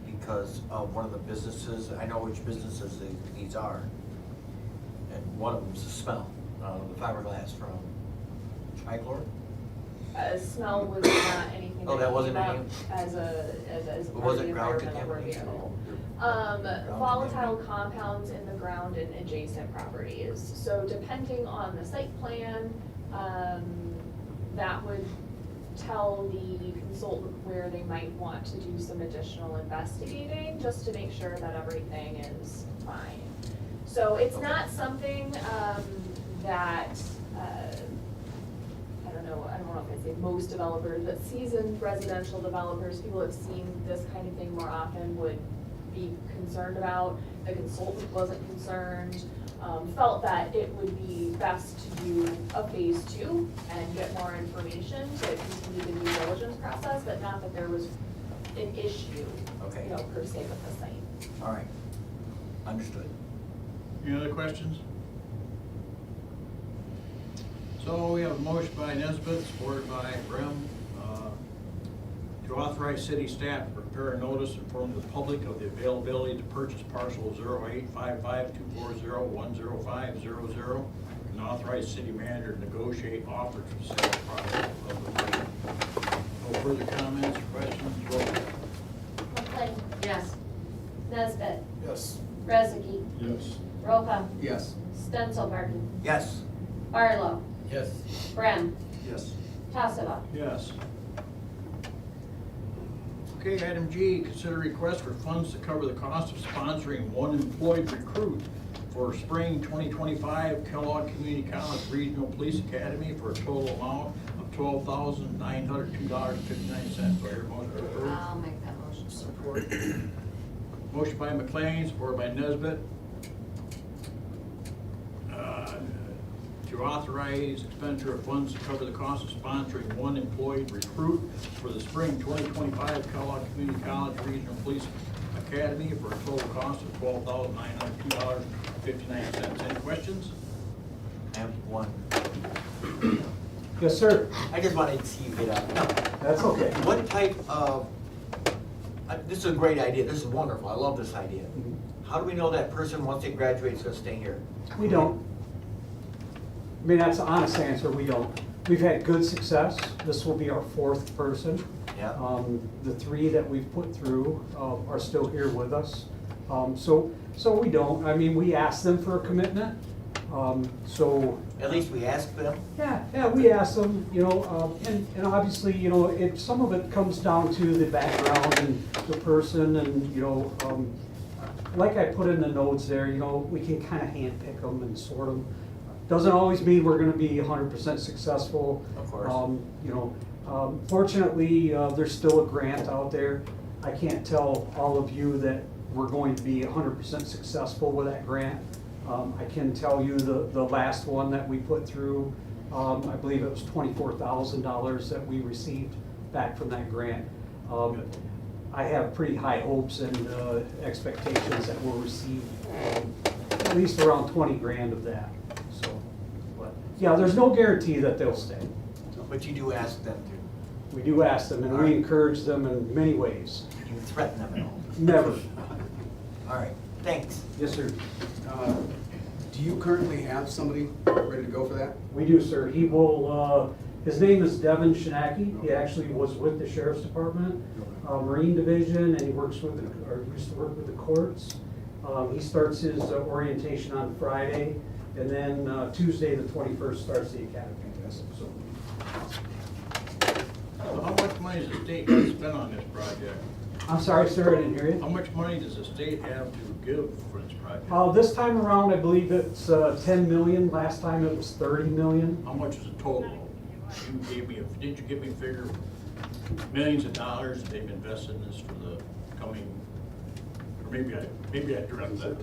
because of one of the businesses, I know which businesses these are, and one of them's the smell, the fiberglass from Trichlor. Smell was not anything Oh, that wasn't came up any- as a But part was of the it ground environmental contamination? review. Ground Volatile contamination? compounds in the ground and adjacent properties. So depending on the site plan, that would tell the consultant where they might want to do some additional investigating, just to make sure that everything is fine. So it's not something that, I don't know if I'd say most developers, but seasoned residential developers, people have seen this kind of thing more often, would be concerned about. The consultant wasn't concerned, felt that it would be best to do a phase 2 and get more information to continue the due diligence process, but not that there was an issue, Okay. per se with the site. All right, understood. Any other questions? So we have a motion by Nesbit, supported by Brem, to authorize city staff to prepare a notice informing the public of the availability to purchase parcel 0855-240-105-00, and authorize city manager to negotiate offers for sale price of the bridge. No further comments, questions, roll call. McLean. Yes. Nesbit. Yes. Rezegi. Yes. Ropa. Yes. Stenzelbarton. Yes. Barlow. Yes. Brem. Yes. Tassava. Yes. Okay, item G, consider request for funds to cover the cost of sponsoring one employed recruit for spring 2025 Kellogg Community College Regional Police Academy for a total amount of $12,902.59. Do I hear a motion to approve? I'll make that motion. Support. Motion by McLean, supported by Nesbit. To authorize expenditure of funds to cover the cost of sponsoring one employed recruit for the spring 2025 Kellogg Community College Regional Police Academy for a total cost of $12,902.59. Any questions? I have one. Yes, sir. I just wanted to see you get up. No. That's okay. What type of, this is a great idea, this is wonderful, I love this idea. How do we know that person, once they graduate, is gonna stay here? We don't. I mean, that's the honest answer, we don't. We've had good success. This will be our fourth person. Yeah. The three that we've put through are still here with us. So we don't. I mean, we ask them for a commitment. So. At least we ask them? Yeah, we ask them, you know, and obviously, you know, some of it comes down to the background and the person and, you know, like I put in the notes there, you know, we can kind of handpick them and sort them. Doesn't always mean we're gonna be 100% successful. Of course. You know, fortunately, there's still a grant out there. I can't tell all of you that we're going to be 100% successful with that grant. I can tell you the last one that we put through, I believe it was $24,000 that we received back from that grant. I have pretty high hopes and expectations that we'll receive at least around 20 grand of that. So, but yeah, there's no guarantee that they'll stay. But you do ask them to. We do ask them, and we encourage them in many ways. You threaten them at all? Never. All right, thanks. Yes, sir. Do you currently have somebody ready to go for that? We do, sir. He will, his name is Devin Shinaki. He actually was with the Sheriff's Department, Marine Division, and he works with, or used to work with the courts. He starts his orientation on Friday, and then Tuesday, the 21st, starts the academy. So, How much money does the state have to spend on this project? I'm sorry, sir, I didn't hear you. How much money does the state have to give for this project? This time around, I believe it's 10 million. Last time it was 30 million. How much is the total? Didn't you give me a figure, millions of dollars that they've invested in this for the coming, or maybe I dreamt that.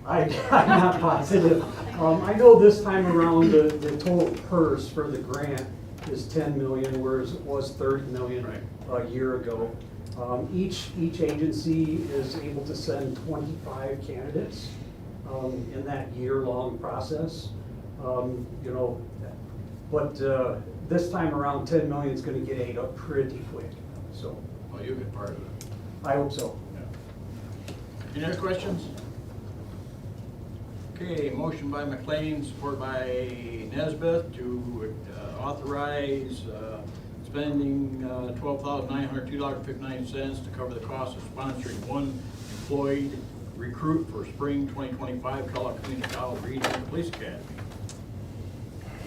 I'm not positive. I know this time around, the total purse for the grant is 10 million, whereas it was 30 million a year ago. Each agency is able to send 25 candidates in that year-long process. You know, but this time around, 10 million is going to get ate up pretty quick. So. Well, you'll get part of it. I hope so. Yeah. Any other questions? Okay, motion by McLean, supported by Nesbeth to authorize spending $12,902.59 to cover the cost of sponsoring one employed recruit for spring 2025 Kellogg Community College Regional Police Academy.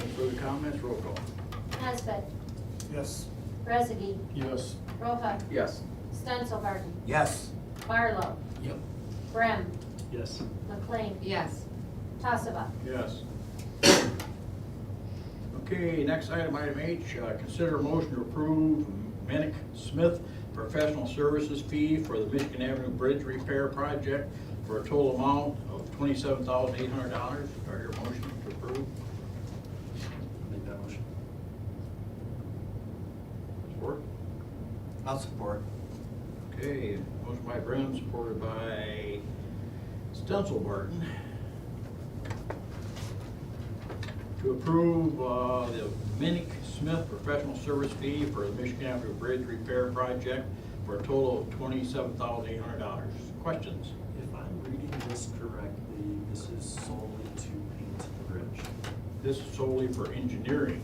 Any further comments? Roll call. Nesbit. Yes. Rezegi. Yes. Ropa. Yes. Stenzelbarton. Yes. Barlow. Yep. Brem. Yes. McLean. Yes. Tassava. Yes. Okay, next item, item H, consider a motion to approve Menick Smith professional services fee for the Michigan Avenue Bridge repair project for a total amount of $27,800. Do I hear a motion to approve? Make that motion. Support? I'll support. Okay, motion by Brim, supported by Stenzelbarton. To approve the Menick Smith professional service fee for the Michigan Avenue Bridge repair project for a total of $27,800. Questions? If I'm reading this correctly, this is solely to paint the bridge. this is solely for engineering.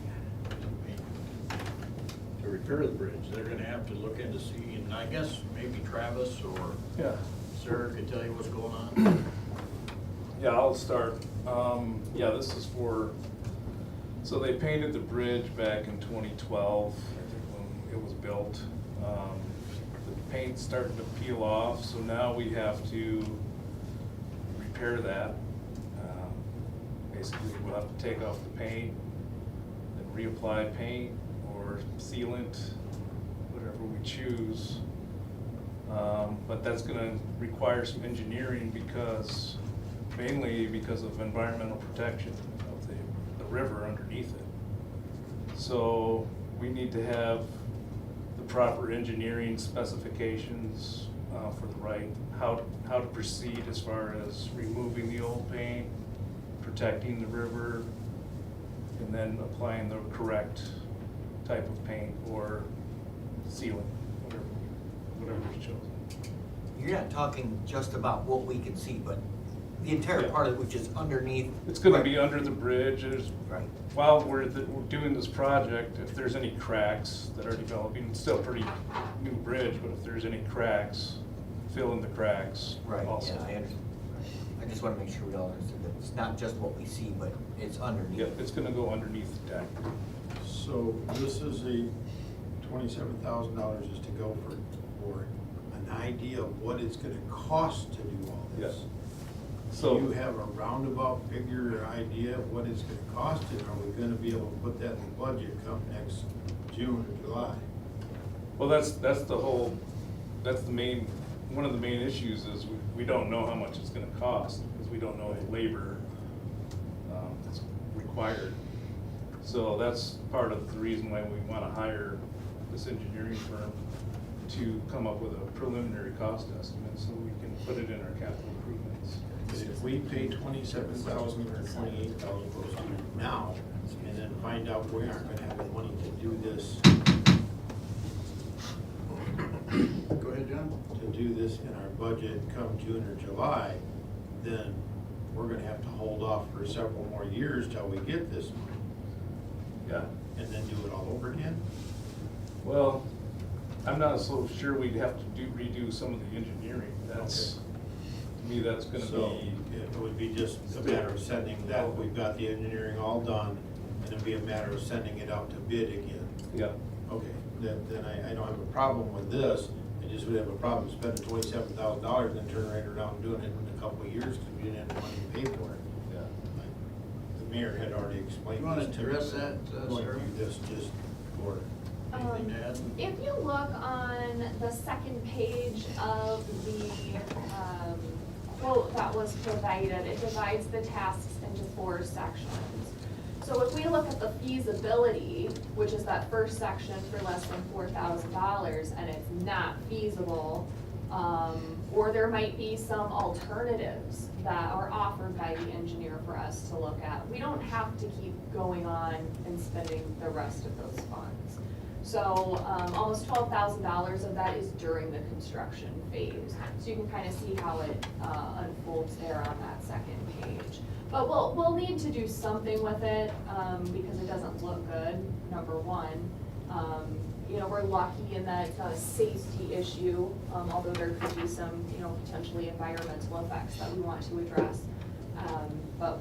To repair the bridge, they're gonna have to look into see, and I guess maybe Travis or Sarah could tell you what's going on. Yeah, I'll start. Yeah, this is for, so they painted the bridge back in 2012, I think when it was built. The paint started to peel off, so now we have to repair that. Basically, we'll have to take off the paint and reapply paint or sealant, whatever we choose. But that's gonna require some engineering because, mainly because of environmental protection of the river underneath it. So we need to have the proper engineering specifications for the right, how to proceed as far as removing the old paint, protecting the river, and then applying the correct type of paint or sealant, whatever is chosen. You're not talking just about what we can see, but the entire Yeah. part of it, which is underneath. It's gonna be under the bridge. There's, Right. while we're doing this project, if there's any cracks that are developing, it's still a pretty new bridge, but if there's any cracks, fill in the cracks Right, also. yeah, I understand. I just wanna make sure we all understand that it's not just what we see, but it's underneath. Yeah, it's gonna go underneath the deck. So this is a $27,000 is to go for an idea of what it's gonna cost to do all this. Yes. Do So, you have a roundabout figure or idea of what it's gonna cost, and are we gonna be able to put that in the budget come next June or July? well, that's the whole, that's the main, one of the main issues is we don't know how much it's gonna cost, because we don't know the labor that's required. So that's part of the reason why we wanna hire this engineering firm to come up with a preliminary cost estimate, so we can put it in our capital improvements. If we pay 27,000 or 28,000 now, and then find out we aren't gonna have the money to do this, Go ahead, John. to do this in our budget come June or July, then we're gonna have to hold off for several more years till we get this money, Yeah, and then do it all over again? well, I'm not so sure we'd have to redo some of the engineering. That's, to me, that's gonna So be, it would be just a matter of sending that, we've got the engineering all done, and it'd be a matter of sending it out to bid again. yeah. Okay, then I don't have a problem with this, I just would have a problem spending $27,000 and then turning right around and doing it in a couple of years because we didn't have the money to pay for it. Yeah. The mayor had already explained You wanna this to me. address that, Going Sarah? through this just for, Anything to add? If you look on the second page of the quote that was provided, it divides the tasks into 4 sections. So if we look at the feasibility, which is that first section for less than $4,000, and it's not feasible, or there might be some alternatives that are offered by the engineer for us to look at, we don't have to keep going on and spending the rest of those funds. So almost $12,000 of that is during the construction phase. So you can kind of see how it unfolds there on that second page. But we'll need to do something with it because it doesn't look good, number one. You know, we're lucky in that it's not a safety issue, although there could be some, you know, potentially environmental effects that we want to address. But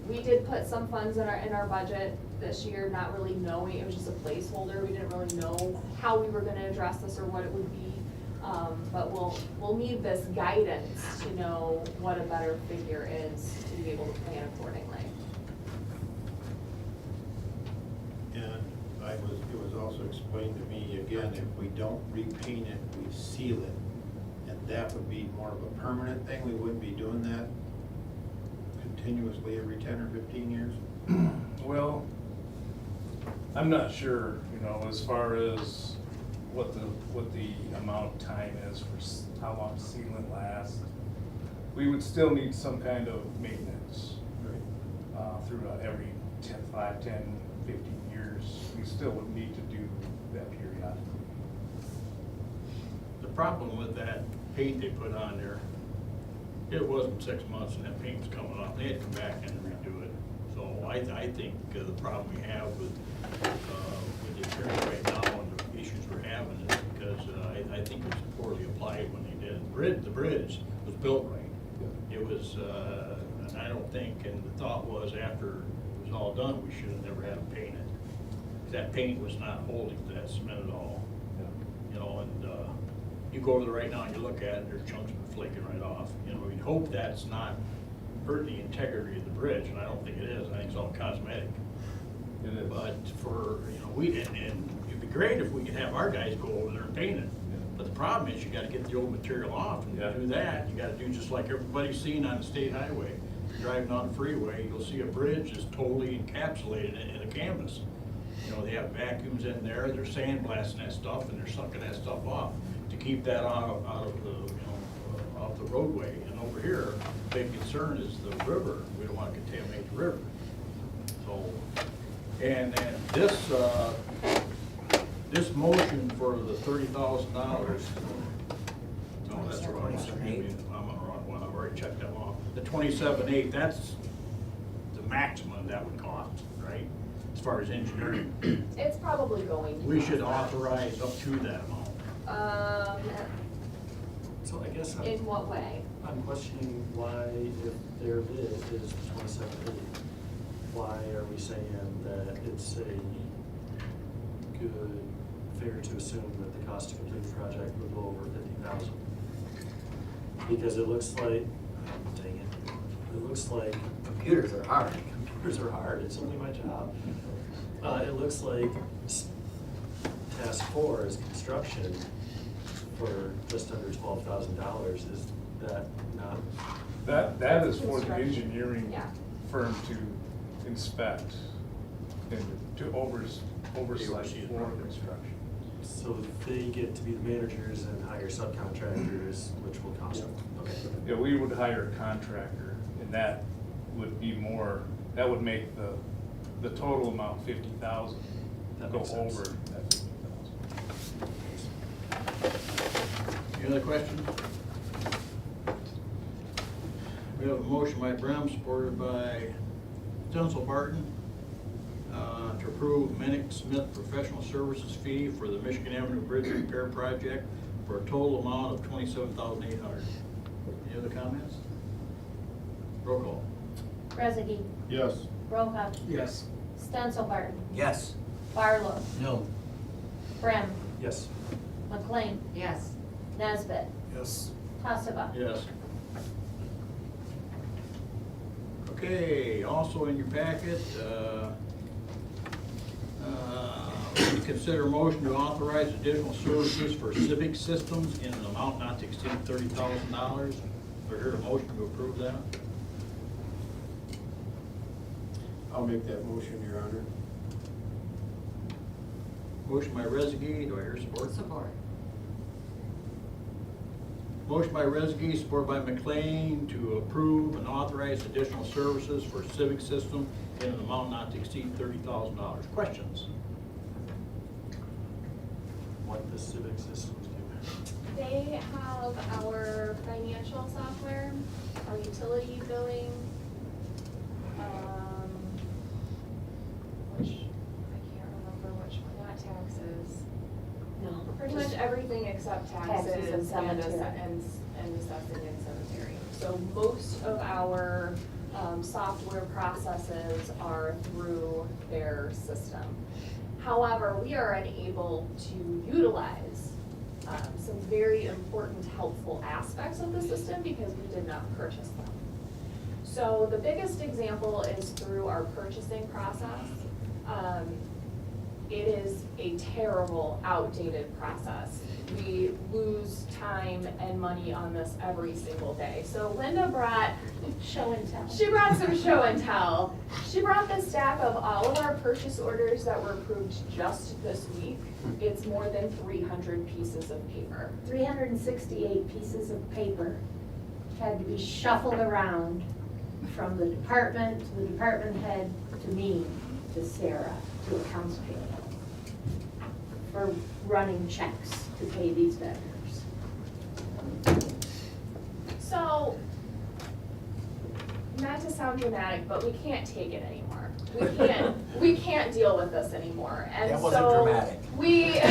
we did put some funds in our budget this year, not really knowing, it was just a placeholder. We didn't really know how we were gonna address this or what it would be. But we'll need this guidance to know what a better figure is to be able to plan accordingly. and it was also explained to me, again, if we don't repaint it, we seal it. And that would be more of a permanent thing, we wouldn't be doing that continuously every 10 or 15 years? Well, I'm not sure, you know, as far as what the amount of time is for how long sealant lasts. We would still need some kind of maintenance throughout every 5, 10, 15 years. We still would need to do that periodically. The problem with that paint they put on there, it wasn't 6 months and that paint was coming off. They had to come back and redo it. So I think the problem we have with the attorney right now and the issues we're having is because I think it was poorly applied when they did it. The bridge was built right. It was, and I don't think, and the thought was after it was all done, we should have never had them painted. That paint was not holding to that cement at all. You know, and you go over there right now and you look at it, there's chunks flaking right off. You know, we hope that's not hurting the integrity of the bridge, and I don't think it is. I think it's all cosmetic. It is. But for, you know, and it'd be great if we could have our guys go over there and paint it. But the problem is you gotta get the old material off, and to do that, you gotta do just like everybody's seen on the state highway. Driving on the freeway, you'll see a bridge is totally encapsulated in a canvas. You know, they have vacuums in there, they're sandblasting that stuff, and they're sucking that stuff off to keep that out of the, you know, off the roadway. And over here, big concern is the river. We don't wanna contaminate the river. So, and this motion for the $30,000, no, that's wrong. I'm on the wrong one, I've already checked that off. The 27.8, that's the maximum that would cost, right? As far as engineering. It's probably going to. We should cost that. authorize up to that amount. So I guess In what way? I'm questioning why, if their bid is 27.8, why are we saying that it's a good, fair to assume that the cost to complete the project would go over 50,000? Because it looks like, dang it looks like. Computers are hard. Computers are hard, it's only my job. It looks like task 4 is construction for just under $12,000. Is that not? That is for the Construction. engineering Yeah. firm to inspect and to oversight Oversee the for project. construction. So they get to be the managers and hire subcontractors, which will cost them. Okay. Yeah, we would hire a contractor, and that would be more, that would make the total amount 50,000 That go makes sense. over that 50,000. Any other questions? We have a motion by Brem, supported by Stencil Barton, to approve Minnick Smith professional services fee for the Michigan Avenue Bridge Repair Project for a total amount of $27,800. Any other comments? Roll call. Rezegi, Yes. Roca, Yes. Stenzelbarton, Yes. Barlow, No. Brem, Yes. McLean, Yes. Nesbit, Yes. Tassava. Yes. Okay, also in your packet, consider a motion to authorize additional services for civic systems in an amount not to exceed $30,000. Do I hear a motion to approve that? I'll make that motion, Your Honor. Motion by Rezegi, do I hear support? Support. Motion by Rezegi, support by McLean, to approve and authorize additional services for civic system in an amount not to exceed $30,000. Questions? What the civic systems do. They have our financial software, our utility billing, which, I can't remember which one, not taxes. No. Pretty much everything except Taxes and taxes and cemetery. and assessing and cemetery. So most of our software processes are through their system. However, we are unable to utilize some very important, helpful aspects of the system because we did not purchase them. So the biggest example is through our purchasing process. It is a terrible, outdated process. We lose time and money on this every single day. So Linda brought Show and tell. she brought some show and tell. She brought the stack of all of our purchase orders that were approved just this week. It's more than 300 pieces of paper. 368 pieces of paper had to be shuffled around from the department, to the department head, to me, to Sarah, to accounts payable, for running checks to pay these vendors. So not to sound dramatic, but we can't take it anymore. We can't deal with this anymore, and That wasn't so dramatic. we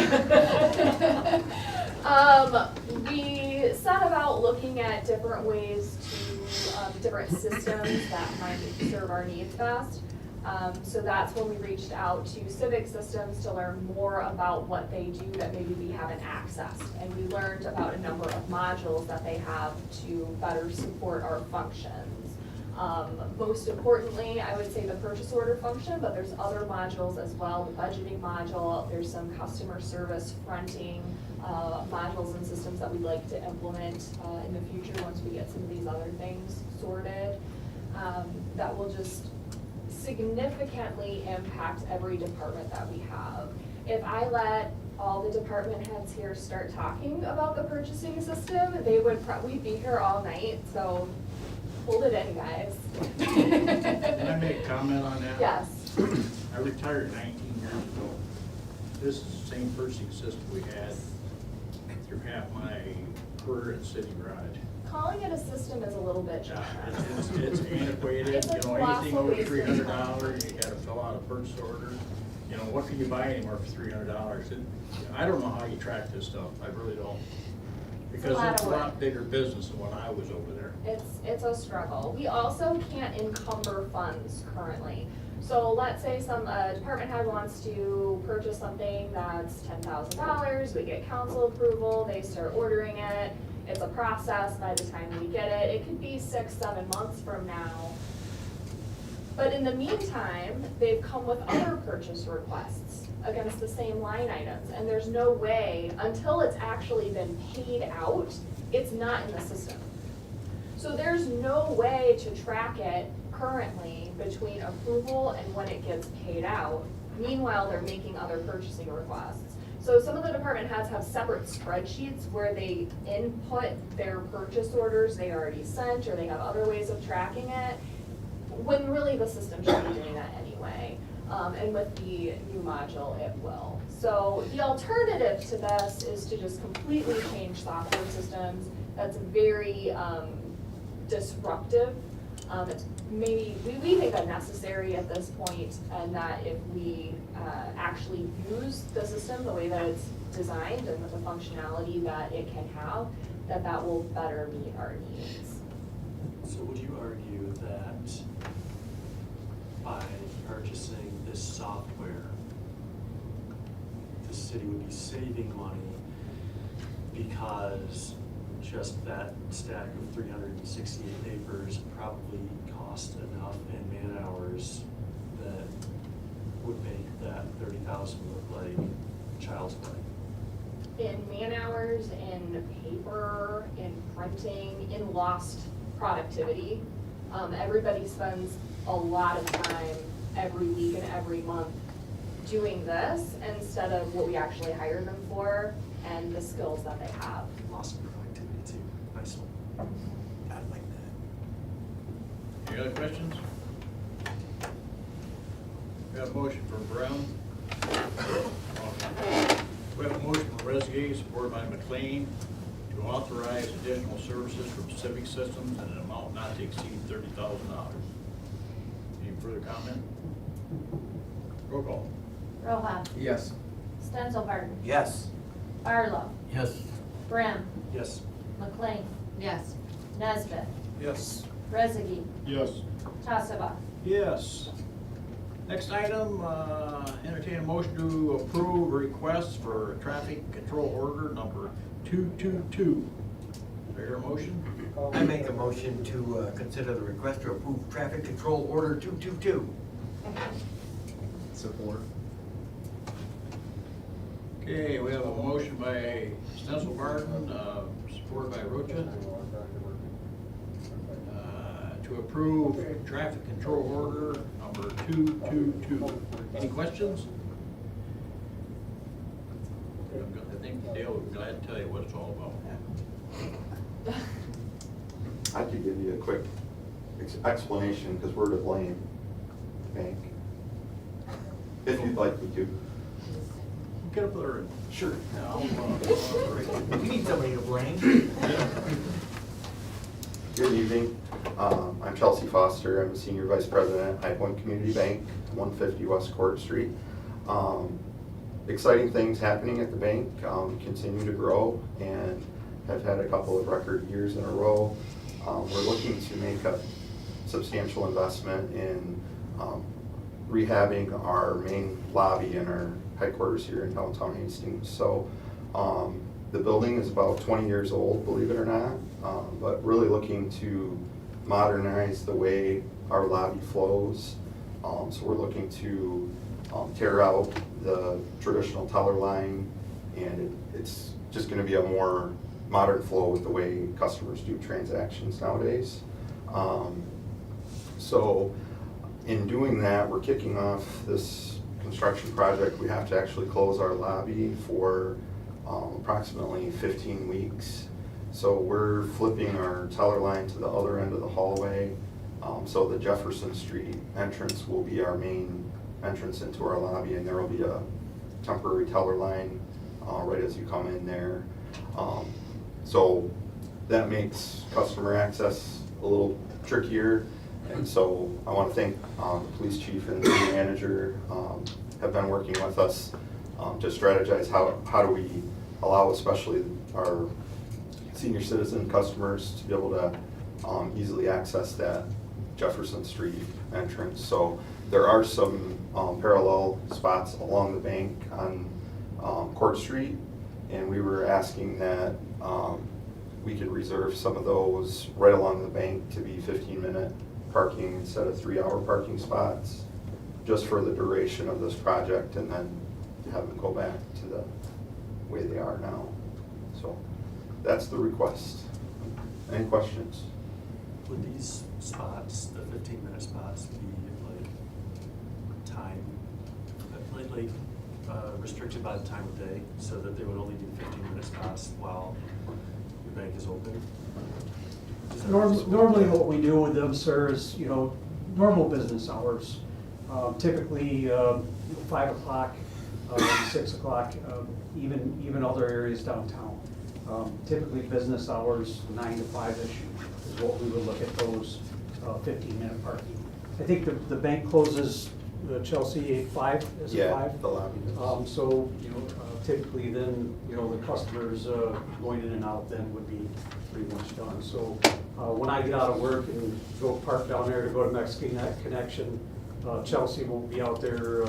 we set about looking at different ways to different systems that might serve our needs best. So that's when we reached out to Civic Systems to learn more about what they do that maybe we haven't accessed. And we learned about a number of modules that they have to better support our functions. Most importantly, I would say the purchase order function, but there's other modules as well, the budgeting module, there's some customer service fronting modules and systems that we'd like to implement in the future once we get some of these other things sorted. That will just significantly impact every department that we have. If I let all the department heads here start talking about the purchasing system, they would we'd be here all night, so hold it in, guys. Can I make a comment on that? Yes. I retired 19 years ago. This is the same purchasing system we had through half my career at City Garage. Calling it a system is a little bit different. It's antiquated, It's a you know, anything over colossal waste of time. $300, you gotta fill out a purchase order. You know, what can you buy anymore for $300? I don't know how you track this stuff, I really don't. Because lot it's a of work. lot bigger business than when I was over there. It's a struggle. We also can't encumber funds currently. So let's say some department head wants to purchase something that's $10,000, we get council approval, they start ordering it. It's a process by the time we get it. It could be 6-7 months from now. But in the meantime, they've come with other purchase requests against the same line items. And there's no way, until it's actually been paid out, it's not in the system. So there's no way to track it currently between approval and when it gets paid out. Meanwhile, they're making other purchasing requests. So some of the department heads have separate spreadsheets where they input their purchase orders they already sent, or they have other ways of tracking it, when really the system should be doing that anyway. And with the new module, it will. So the alternative to this is to just completely change software systems. That's very disruptive. It's maybe, we think unnecessary at this point, and that if we actually use the system the way that it's designed and with the functionality that it can have, that will better meet our needs. So would you argue that by purchasing this software, the city would be saving money because just that stack of 368 papers probably cost enough in man hours that would make that 30,000 look like child's play? In man hours, in paper, in printing, in lost productivity. Everybody spends a lot of time every week and every month doing this instead of what we actually hire them for and the skills that they have. Lost productivity too. Nice one. I like that. Any other questions? We have a motion from Brown. We have a motion from Rezegi, supported by McLean, to authorize additional services from Civic Systems in an amount not to exceed $30,000. Any further comment? Roll call. Rohan, Yes. Stenzelbarger, Yes. Barlow, Yes. Brem, Yes. McLean, Yes. Nesbit, Yes. Rezegi, Yes. Tassava. Yes. Next item, entertain a motion to approve requests for traffic control order number 222. Is there a motion? I make a motion to consider the request to approve traffic control order 222. Support. Okay, we have a motion by Stenzelbarton, supported by Rocha, to approve traffic control order number 222. Any questions? I think Dale would be glad to tell you what it's all about. I could give you a quick explanation, because we're to blame, I think. If you'd like me to. Get up there and. Sure. We need somebody to blame. Good evening. I'm Chelsea Foster. I'm the Senior Vice President at High Point Community Bank, 150 West Court Street. Exciting things happening at the bank. Continue to grow and have had a couple of record years in a row. We're looking to make a substantial investment in rehabbing our main lobby in our headquarters here in downtown Hastings. So the building is about 20 years old, believe it or not, but really looking to modernize the way our lobby flows. So we're looking to tear out the traditional teller line, and it's just going to be a more modern flow with the way customers do transactions nowadays. So in doing that, we're kicking off this construction project. We have to actually close our lobby for approximately 15 weeks. So we're flipping our teller line to the other end of the hallway. So the Jefferson Street entrance will be our main entrance into our lobby, and there will be a temporary teller line right as you come in there. So that makes customer access a little trickier. And so I want to thank the police chief and the manager have been working with us to strategize how do we allow especially our senior citizen customers to be able to easily access that Jefferson Street entrance. So there are some parallel spots along the bank on Court Street, and we were asking that we could reserve some of those right along the bank to be 15-minute parking instead of 3-hour parking spots, just for the duration of this project, and then have them go back to the way they are now. So that's the request. Any questions? Would these spots, the 15-minute spots, be like time, restricted by the time of day, so that they would only be 15-minute spots while your bank is open? Normally what we do with them, sir, is, normal business hours, typically 5 o'clock, 6 o'clock, even other areas downtown. Typically business hours, 9 to 5-ish is what we would look at those 15-minute parking. I think the bank closes, Chelsea, 5, is it 5? Yeah, the lobby does. So, typically then, the customers going in and out then would be pretty much done. So when I get out of work and go park down there to go to Mexican Connection, Chelsea won't be out there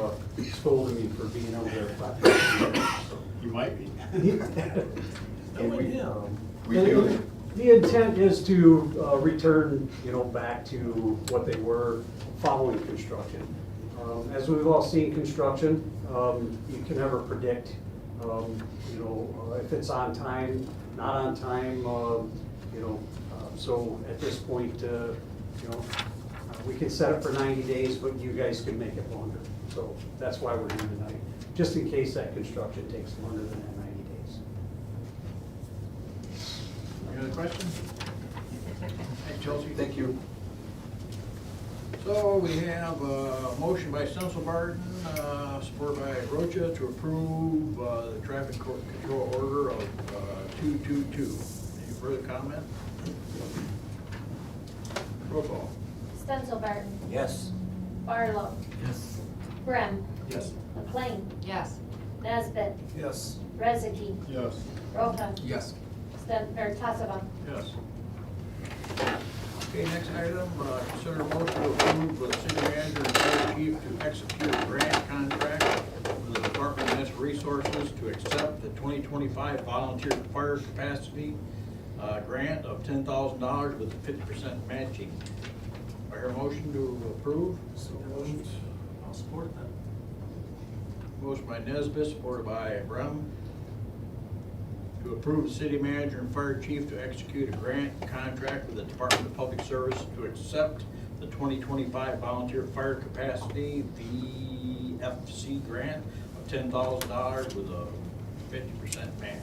scolding me for being over there. You might be. And we And do. the intent is to return, back to what they were following construction. As we've all seen construction, you can never predict, if it's on time, not on time, so at this point, we can set it for 90 days, but you guys can make it longer. So that's why we're here tonight, just in case that construction takes longer than that 90 days. Any other questions? Thanks, Chelsea. Thank you. So we have a motion by Senselbarton, supported by Rocha, to approve the traffic control order of 222. Any further comment? Roll call. Stenzelbarton, Yes. Barlow, Yes. Brem, Yes. McLean, Yes. Nesbit, Yes. Rezegi, Yes. Roca, Yes. Tassava. Yes. Okay, next item, consider motion to approve the city manager and fire chief to execute a grant contract with the Department of Natural Resources to accept the 2025 volunteer fire capacity grant of $10,000 with 50% matching. I hear a motion to approve. So moved. I'll support that. Motion by Nesbit, supported by Brem, to approve the city manager and fire chief to execute a grant contract with the Department of Public Service to accept the 2025 volunteer fire capacity VFC grant of $10,000 with a 50% match.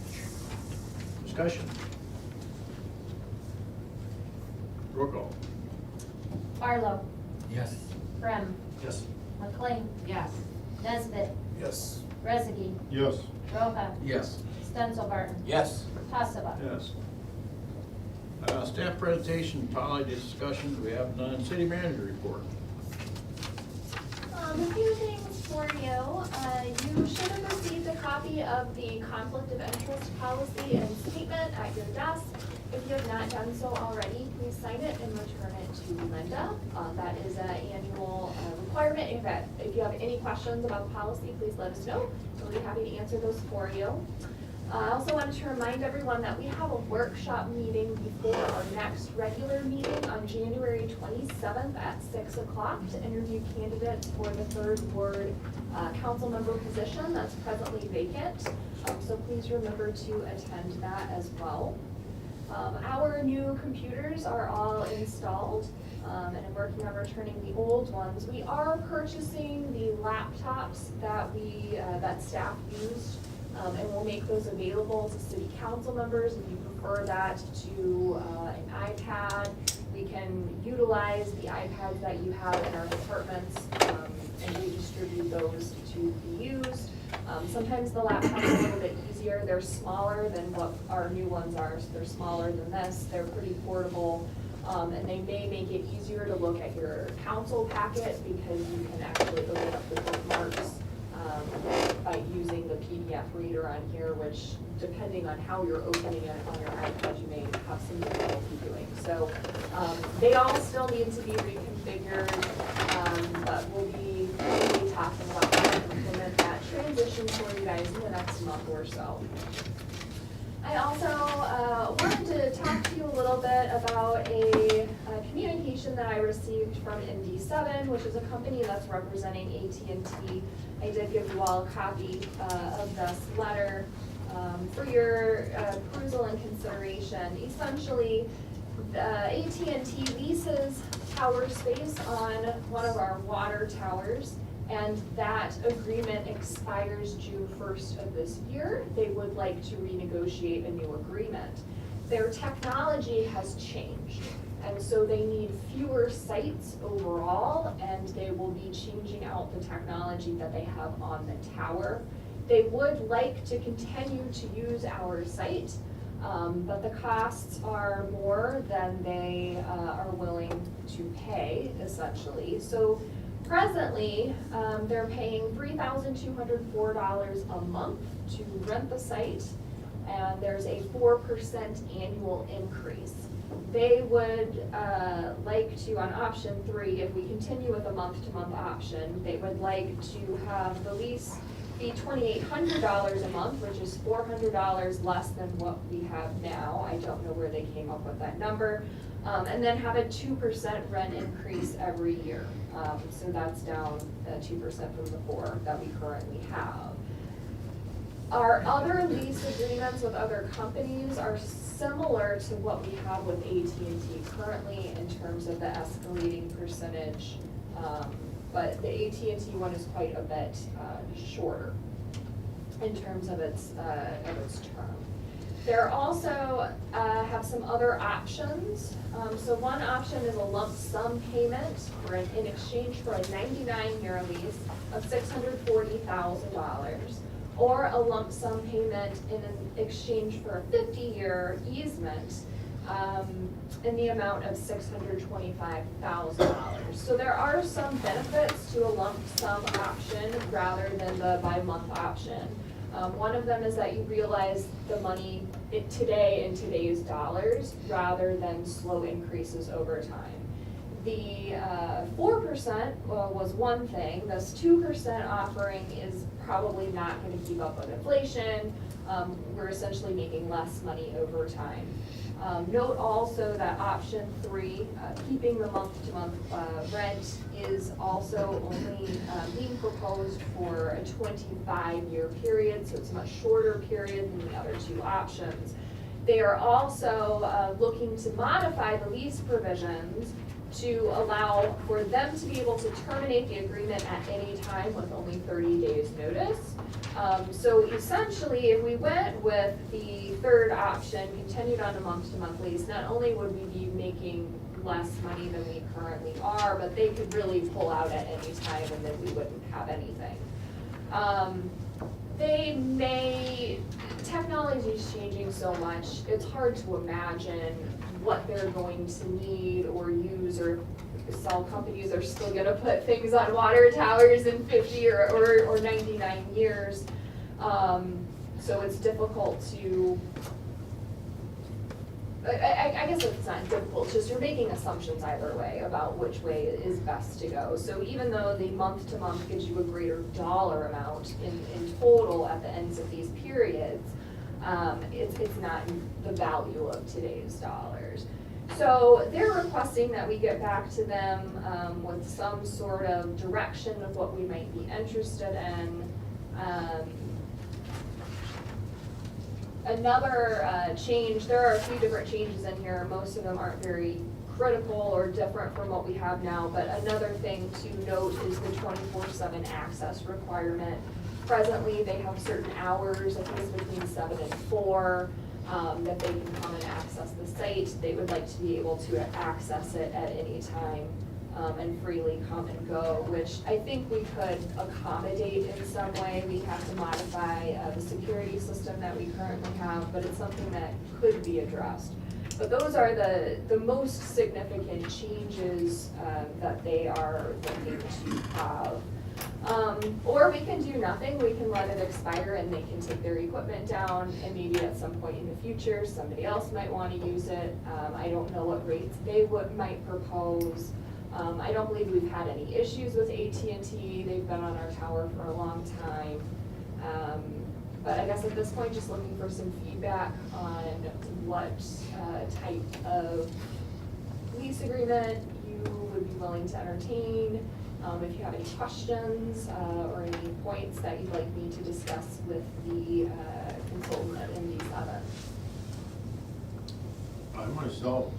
Discussion. Roll call. Barlow, Yes. Brem, Yes. McLean, Yes. Nesbit, Yes. Rezegi, Yes. Roca, Yes. Stenzelbarton, Yes. Tassava. Yes. Staff presentation, policy discussion, we have none. City manager report. A few things for you. You should have received a copy of the conflict of interest policy and statement at your desk. If you have not done so already, please sign it and return it to Linda. That is an annual requirement. If you have any questions about the policy, please let us know. We'll be happy to answer those for you. I also wanted to remind everyone that we have a workshop meeting before our next regular meeting on January 27th at 6 o'clock to interview candidates for the 3rd Ward council member position that's presently vacant. So please remember to attend that as well. Our new computers are all installed, and I'm working on returning the old ones. We are purchasing the laptops that staff used, and we'll make those available to city council members. If you prefer that to an iPad, we can utilize the iPads that you have in our departments and redistribute those to be used. Sometimes the laptops are a little bit easier. They're smaller than what our new ones are. So they're smaller than this. They're pretty portable. And they may make it easier to look at your council packet because you can actually open up the bookmarks by using the PDF reader on here, which depending on how you're opening it on your iPad, you may have some difficulty doing. So they all still need to be reconfigured, but we'll be talking about how to implement that transition for you guys in the next month or so. I also wanted to talk to you a little bit about a communication that I received from ND7, which is a company that's representing AT&T. I did give you all a copy of this letter for your perusal and consideration. Essentially, AT&T leases tower space on one of our water towers, and that agreement expires June 1st of this year. They would like to renegotiate a new agreement. Their technology has changed, and so they need fewer sites overall, and they will be changing out the technology that they have on the tower. They would like to continue to use our site, but the costs are more than they are willing to pay, essentially. So presently, they're paying $3,204 a month to rent the site, and there's a 4% annual increase. They would like to, on option 3, if we continue with a month-to-month option, they would like to have the lease be $2,800 a month, which is $400 less than what we have now. I don't know where they came up with that number. And then have a 2% rent increase every year. So that's down 2% from the 4 that we currently have. Our other lease agreements with other companies are similar to what we have with AT&T currently in terms of the escalating percentage, but the AT&T one is quite a bit shorter in terms of its term. There also have some other options. So one option is a lump sum payment in exchange for a 99-year lease of $640,000, or a lump sum payment in exchange for a 50-year easement in the amount of $625,000. So there are some benefits to a lump sum option rather than the by-month option. One of them is that you realize the money today in today's dollars rather than slow increases over time. The 4% was one thing. This 2% offering is probably not going to keep up with inflation. We're essentially making less money over time. Note also that option 3, keeping the month-to-month rent, is also only being proposed for a 25-year period, so it's a much shorter period than the other 2 options. They are also looking to modify the lease provisions to allow for them to be able to terminate the agreement at any time with only 30 days notice. So essentially, if we went with the 3rd option, continued on a month-to-month lease, not only would we be making less money than we currently are, but they could really pull out at any time and then we wouldn't have anything. Technology is changing so much, it's hard to imagine what they're going to need or use, or if cell companies are still gonna put things on water towers in 50 or 99 years. So it's difficult to, I guess it's not difficult, it's just you're making assumptions either way about which way is best to go. So even though the month to month gives you a greater dollar amount in total at the ends of these periods, it's not the value of today's dollars. So they're requesting that we get back to them with some sort of direction of what we might be interested in. Another change, there are a few different changes in here. Most of them aren't very critical or different from what we have now, but another thing to note is the 24/7 access requirement. Presently, they have certain hours, I think it's between 7 and 4, that they can come and access the site. They would like to be able to access it at any time and freely come and go, which I think we could accommodate in some way. We have to modify the security system that we currently have, but it's something that could be addressed. But those are the most significant changes that they are looking to have. Or we can do nothing, we can let it expire and they can take their equipment down, and maybe at some point in the future, somebody else might want to use it. I don't know what rates they might propose. I don't believe we've had any issues with AT&T, they've been on our tower for a long time. But I guess at this point, just looking for some feedback on what type of lease agreement you would be willing to entertain. If you have any questions or any points that you'd like me to discuss with the consultant at MD7. I myself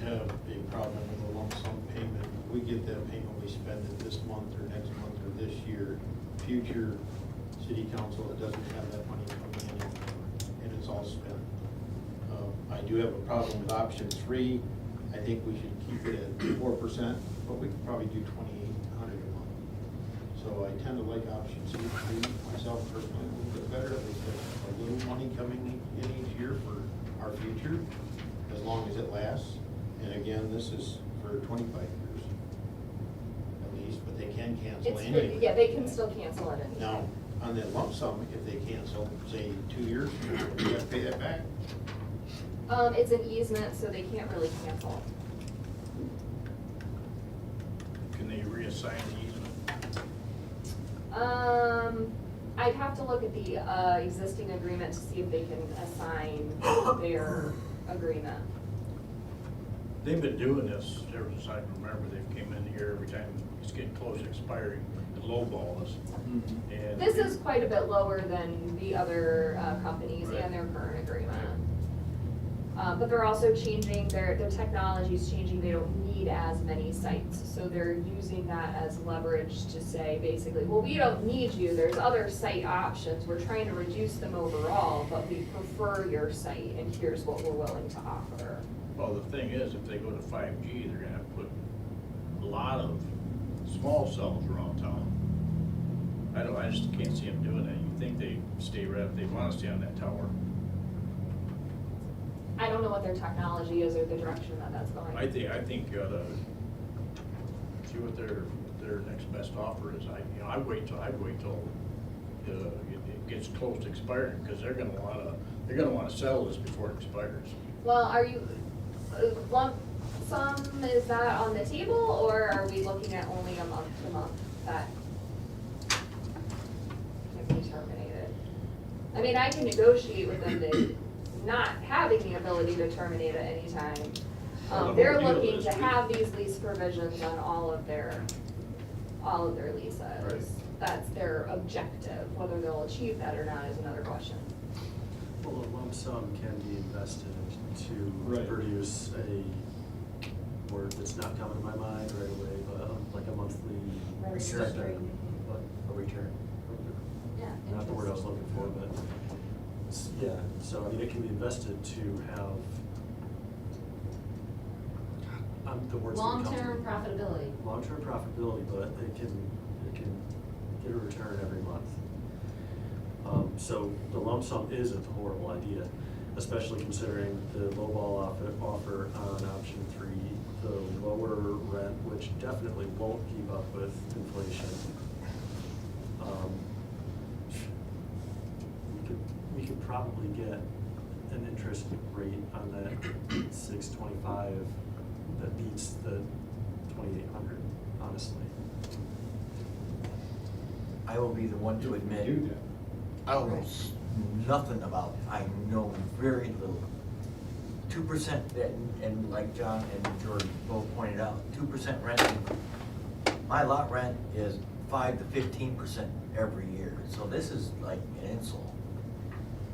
have a problem with a lump sum payment. We get that payment, we spend it this month or next month or this year. Future city council, it doesn't have that money coming in and it's all spent. I do have a problem with option 3. I think we should keep it at 4%, but we could probably do $2,800 a month. So I tend to like option C, myself personally, a little bit better. At least there's a little money coming in each year for our future, as long as it lasts. And again, this is for 25 years at least, but they can cancel anyway. Yeah, they can still cancel it. Now, on that lump sum, if they cancel, say 2 years, you have to pay that back. It's an easement, so they can't really cancel. Can they reassign the easement? I'd have to look at the existing agreement to see if they can assign their agreement. They've been doing this ever since I can remember. They came in here every time it's getting close to expiring and lowball us. And This is quite a bit lower than the other companies Right. and their current agreement. But they're also changing, their technology's changing, they don't need as many sites. So they're using that as leverage to say basically, well, we don't need you, there's other site options, we're trying to reduce them overall, but we prefer your site and here's what we're willing to offer. Well, the thing is, if they go to 5G, they're gonna have to put a lot of small cells around town. I just can't see them doing that. You think they wanna stay on that tower. I don't know what their technology is or the direction that that's going. I think you oughta see what their next best offer is. I'd wait till it gets close to expiring, because they're gonna wanna sell this before it expires. Well, are you, lump sum, is that on the table, or are we looking at only a month to month that can be terminated? I mean, I can negotiate with them to not having the ability to terminate at any time. They're looking to have these lease provisions on all of their leases. Right. That's their objective. Whether they'll achieve that or not is another question. Well, a lump sum can be invested to Right. produce a word that's not coming to my mind right away, but like a monthly Return. stipend. A return. Yeah. Not the word I was looking for, but yeah, so I mean, it can be invested to have, the words that come to me. Long-term profitability. Long-term profitability, but it can get a return every month. So the lump sum isn't a horrible idea. especially considering the lowball offer on option 3, the lower rent, which definitely won't keep up with inflation. We could probably get an interest rate on that 625 that beats the 2,800, honestly. I will be the one to admit, Do that. I don't know nothing about, I know very little. 2%, and like John and Jordan both pointed out, 2% rent increase. My lot rent is 5 to 15% every year, so this is like an insult.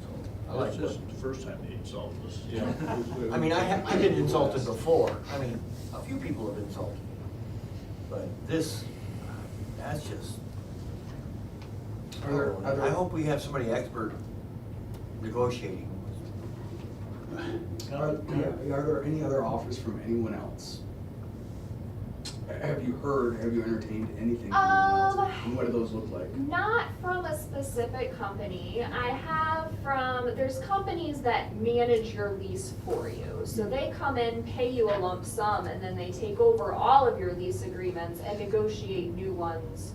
So I like This what- isn't the first time they insulted us. Yeah. I mean, I've been insulted before. I mean, a few people have insulted me. But this, that's just, I hope we have somebody expert negotiating. Are there any other offers from anyone else? Have you heard, have you entertained anything from anyone else? And what do those look like? Not from a specific company. I have there's companies that manage your lease for you. So they come in, pay you a lump sum, and then they take over all of your lease agreements and negotiate new ones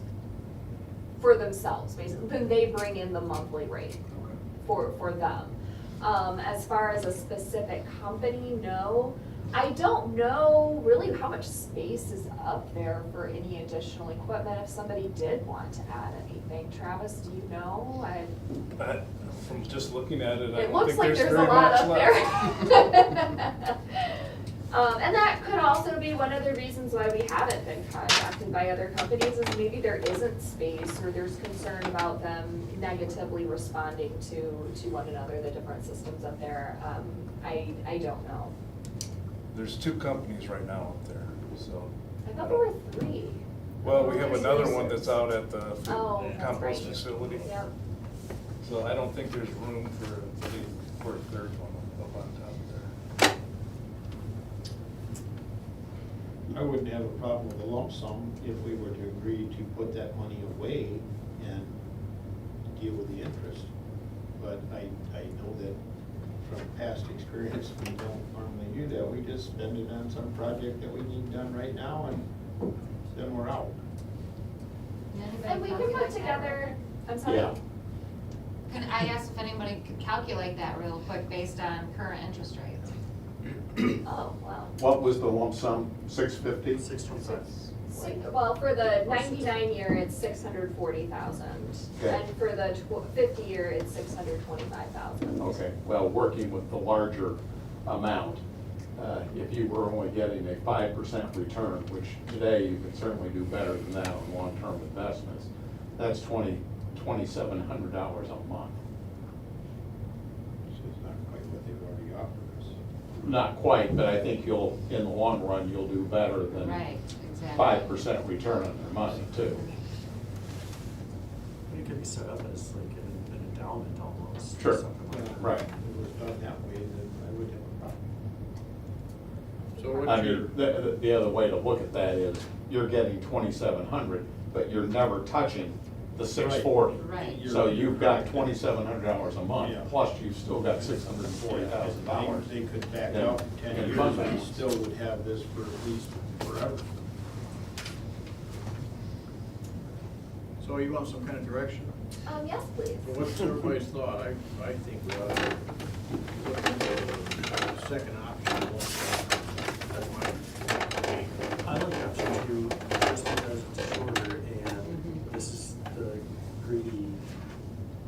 for themselves, basically. Then they bring in the monthly rate for them. As far as a specific company, no. I don't know really how much space is up there for any additional equipment if somebody did want to add anything. Travis, do you know? From just looking at it, I It don't looks think like there's there's a very lot much up left. there. And that could also be one of the reasons why we haven't been contacted by other companies is maybe there isn't space or there's concern about them negatively responding to one another, the different systems up there. I don't know. There's 2 companies right now up there, so. I thought there were 3. Well, we have another one that's out at the Oh, that's compost right. facility. Yep. So I don't think there's room for a third one up on top there. I wouldn't have a problem with a lump sum if we were to agree to put that money away and deal with the interest. But I know that from past experience, we don't normally do that. We just spend it on some project that we need done right now, and then we're out. And we can put together, I'm sorry. Yeah. Can I ask if anybody could calculate that real quick based on current interest rates? Oh, wow. What was the lump sum, 650? 625. Well, for the 99 year, it's 640,000. Okay. And for the 50 year, it's 625,000. Okay, well, working with the larger amount, if you were only getting a 5% return, which today you can certainly do better than that on long-term investments, that's $2,700 a month. This is not quite what they've already offered us. Not quite, but I think you'll, in the long run, you'll do better than Right, exactly. 5% return on their money too. It could be set up as like an endowment almost. Sure. Something like that. Right. If it was done that way, then I would have a problem. So I what's your, mean, the other way to look at that is, you're getting 2,700, but you're never touching the 640. Right. So you've got $2,700 a month, Yeah. plus you've still got $640,000. They could back in- out in in 10 years, fund and we balance. still would have this for at least forever. so you want some kind of direction? Yes, please. Well, what's everybody's thought? I think we ought to look into the second option. That's my. I like option 2 just because it's shorter and this is the greedy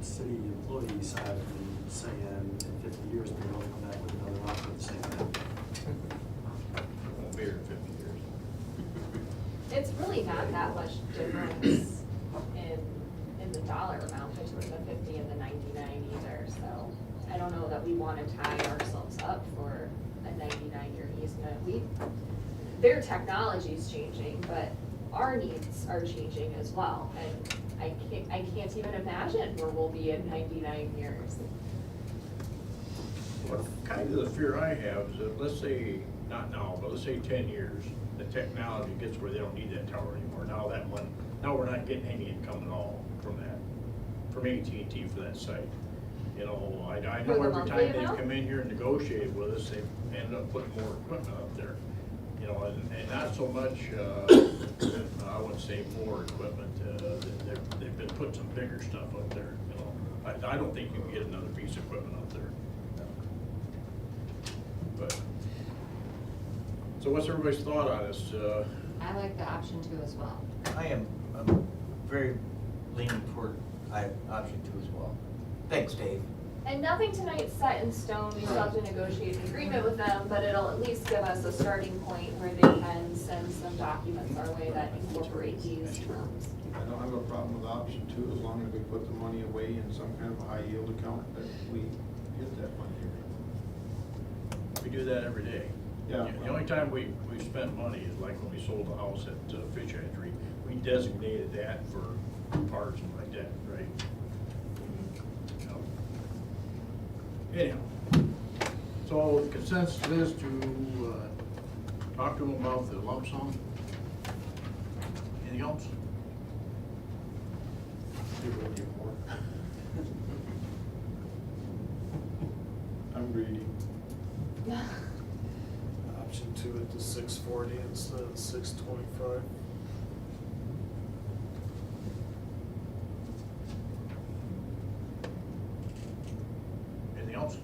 city employee side of me saying in 50 years, we're going to come back with another offer of the same thing. Won't be here in 50 years. It's really not that much difference in the dollar amount between the 50 and the 99 either, so I don't know that we want to tie ourselves up for a 99-year easement. Their technology's changing, but our needs are changing as well, and I can't even imagine where we'll be in 99 years. Well, kind of the fear I have is that, let's say, not now, but let's say 10 years, the technology gets where they don't need that tower anymore. Now we're not getting any income at all from that, from AT&T for that site. You know, I For know the every monthly time they've amount? come in here and negotiated with us, they've ended up putting more equipment up there. You know, and not so much, I wouldn't say more equipment, they've been putting some bigger stuff up there, you know. I don't think you can get another piece of equipment up there. But, so what's everybody's thought on this? I like the option 2 as well. I'm very leaning toward option 2 as well. Thanks, Dave. And nothing tonight's set in stone, we still have to negotiate an agreement with them, but it'll at least give us a starting point where they can send some documents our way that incorporate these terms. I don't have a problem with option 2 as long as we put the money away in some kind of a high yield account that we get that money every. We do that every day. Yeah. The only time we spent money is like when we sold the house at Fish Hatchery. We designated that for parts and like that, right? Anyhow, so the consensus is to talk to them about the lump sum. Anything else? I'm greedy. Option 2 at the 640 instead of 625. Anything else?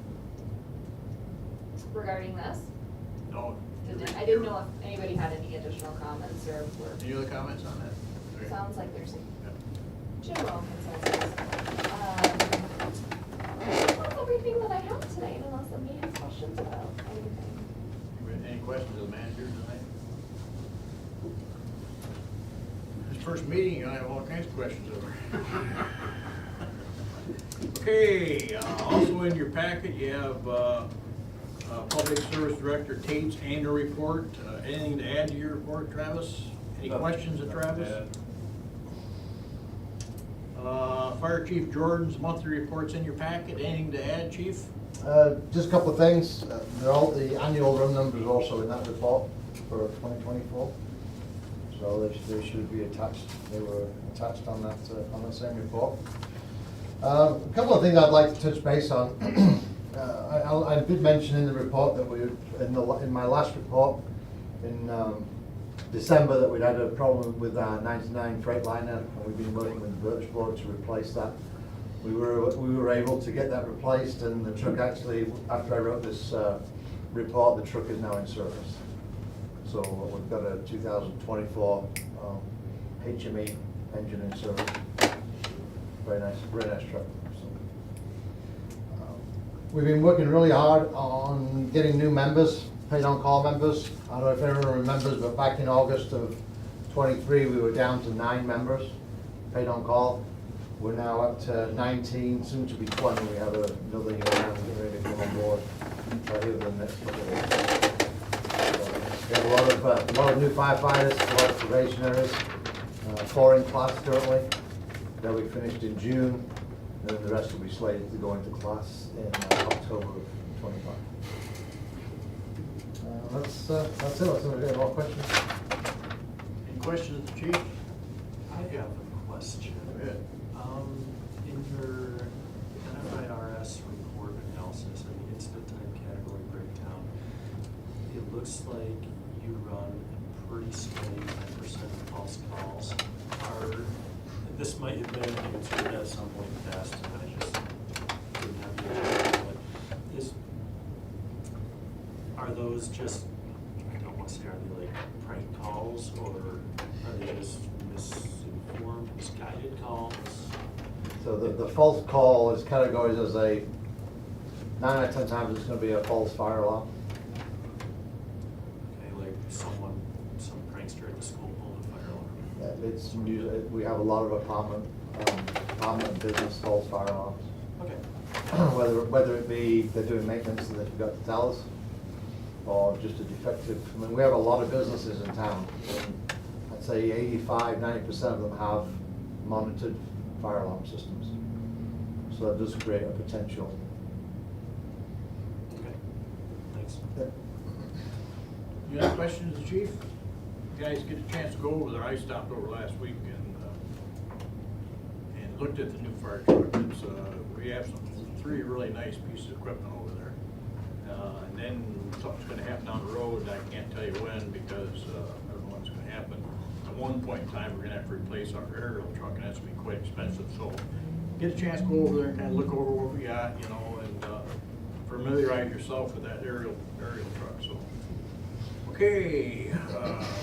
Regarding this, No. I didn't know if anybody had any additional comments or were. Any other comments on that? Okay. Sounds like there's Yeah. a general consensus. That's everything that I have tonight, unless somebody has questions about anything. Any questions of the manager tonight? This first meeting, I have all kinds of questions over. Okay, also in your packet, you have Public Service Director Tate's annual report. Anything to add to your report, Travis? Any questions of Travis? Fire Chief Jordan's monthly report's in your packet. Anything to add, Chief? Just a couple of things. The annual run numbers are also in that report for 2024. So they should be attached. They were attached on that same report. A couple of things I'd like to touch base on. I did mention in the report that in my last report in December that we'd had a problem with our 99 Freightliner, and we've been working with Birchboard to replace that. We were able to get that replaced, and the truck actually, after I wrote this report, the truck is now in service. So we've got a 2024 HME engine in service. Very nice truck. So, we've been working really hard on getting new members, paid on call members. I don't know if everyone remembers, but back in August of 23, we were down to 9 members paid on call. We're now up to 19, soon to be 20. We have another young man getting ready to come on board right over the next couple of weeks. So we have a lot of new firefighters, a lot of probationaries, 4 in class currently. They'll be finished in June, and then the rest will be slated to go into class in October of 25. That's it. Let's see if we have more questions. Any questions, Chief? I have a question. Go ahead. In your NFIRS report analysis, and the incident type category breakdown, it looks like you run a pretty steady 10% of false calls. This might have been answered at some point in the past, and I just didn't have the answer, but are those just, I don't want to say, are they like prank calls, or are they just misinformed, misguided calls? So the false call is categorized as 9 out of 10 times it's going to be a false fire alarm. Okay, like some prankster at the school pulled a fire alarm. It's usually, we have a lot of apartment and business false fire alarms. Okay. Whether it be they're doing maintenance and they forgot to tell us, or just a defective. I mean, we have a lot of businesses in town. I'd say 85–90% of them have monitored fire alarm systems. So that does create a potential. Okay, thanks. You have questions, Chief? You guys get a chance to go over there. I stopped over last week and looked at the new fire truck. We have some three really nice pieces of equipment over there. And then something's gonna happen down the road, I can't tell you when, because I don't know what's gonna happen. At one point in time, we're gonna have to replace our aerial truck, and that's gonna be quite expensive, so get a chance to go over there and kind of look over what we got, you know, and familiarize yourself with that aerial truck, so. Okay,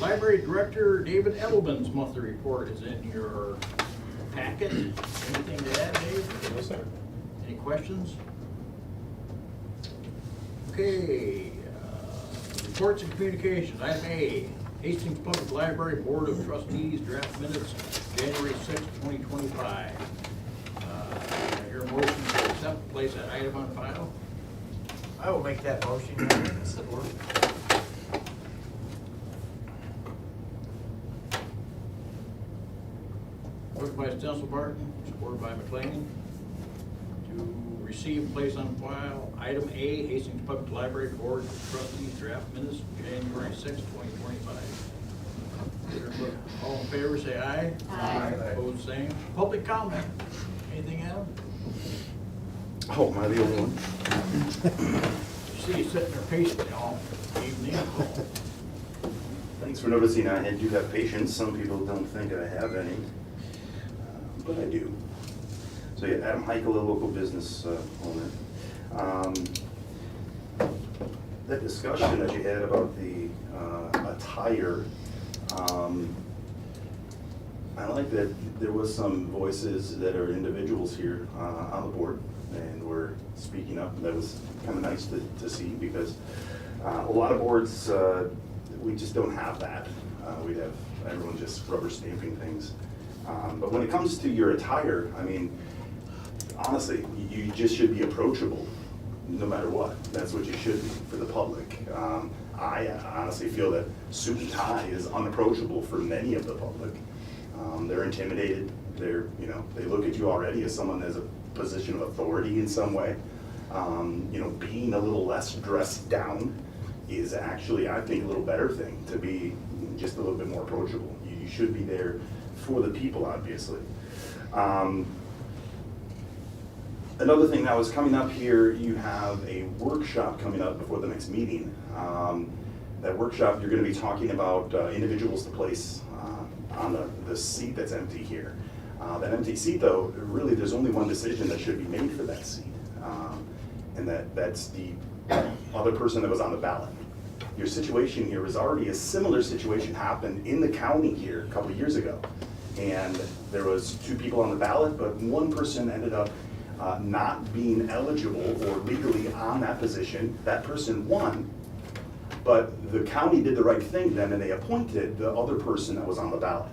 Library Director David Edelman's monthly report is in your packet. Anything to add, Dave? Yes, sir. Any questions? Okay, reports and communications, item A, Hastings Public Library Board of Trustees draft minutes, January 6th, 2025. I hear a motion to accept, place that item on file. I will make that motion, Your Honor. Support. Motion by Stencil Barton, supported by McLean, to receive and place on file item A, Hastings Public Library Board of Trustees draft minutes, January 6th, 2025. All in favor, say aye. Aye. Opposed, same. Public comment. Anything, Adam? Oh, am I the only one? See you sitting there patiently all evening. Thanks for noticing I do have patience. Some people don't think I have any, but I do. So yeah, Adam Heichel, a local business owner. That discussion that you had about the attire, I like that there was some voices that are individuals here on the board and were speaking up. That was kind of nice to see, because a lot of boards, we just don't have that. We'd have everyone just rubber stamping things. But when it comes to your attire, I mean, honestly, you just should be approachable no matter what. That's what you should be for the public. I honestly feel that suit and tie is unapproachable for many of the public. They're intimidated. They look at you already as someone that has a position of authority in some way. Being a little less dressed down is actually, I think, a little better thing, to be just a little bit more approachable. You should be there for the people, obviously. Another thing that was coming up here, you have a workshop coming up before the next meeting. That workshop, you're going to be talking about individuals to place on the seat that's empty here. That empty seat, though, really there's only one decision that should be made for that seat, and that's the other person that was on the ballot. Your situation here is already a similar situation happened in the county here a couple of years ago, and there was 2 people on the ballot, but one person ended up not being eligible or legally on that position. That person won, but the county did the right thing then, and they appointed the other person that was on the ballot.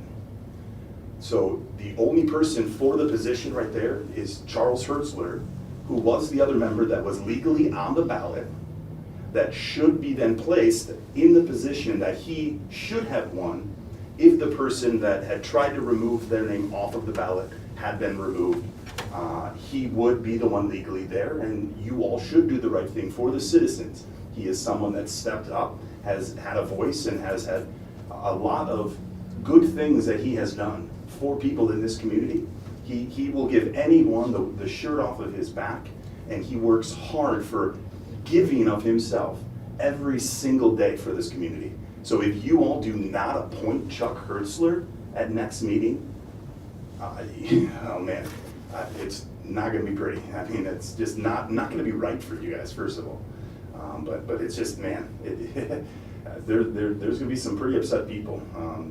So the only person for the position right there is Charles Hertzler, who was the other member that was legally on the ballot, that should be then placed in the position that he should have won if the person that had tried to remove their name off of the ballot had been removed. He would be the one legally there, and you all should do the right thing for the citizens. He is someone that stepped up, has had a voice, and has had a lot of good things that he has done for people in this community. He will give anyone the shirt off of his back, and he works hard for giving of himself every single day for this community. So if you all do not appoint Chuck Hertzler at next meeting, oh man, it's not going to be pretty. I mean, it's just not going to be right for you guys, first of all. But it's just, man, there's going to be some pretty upset people,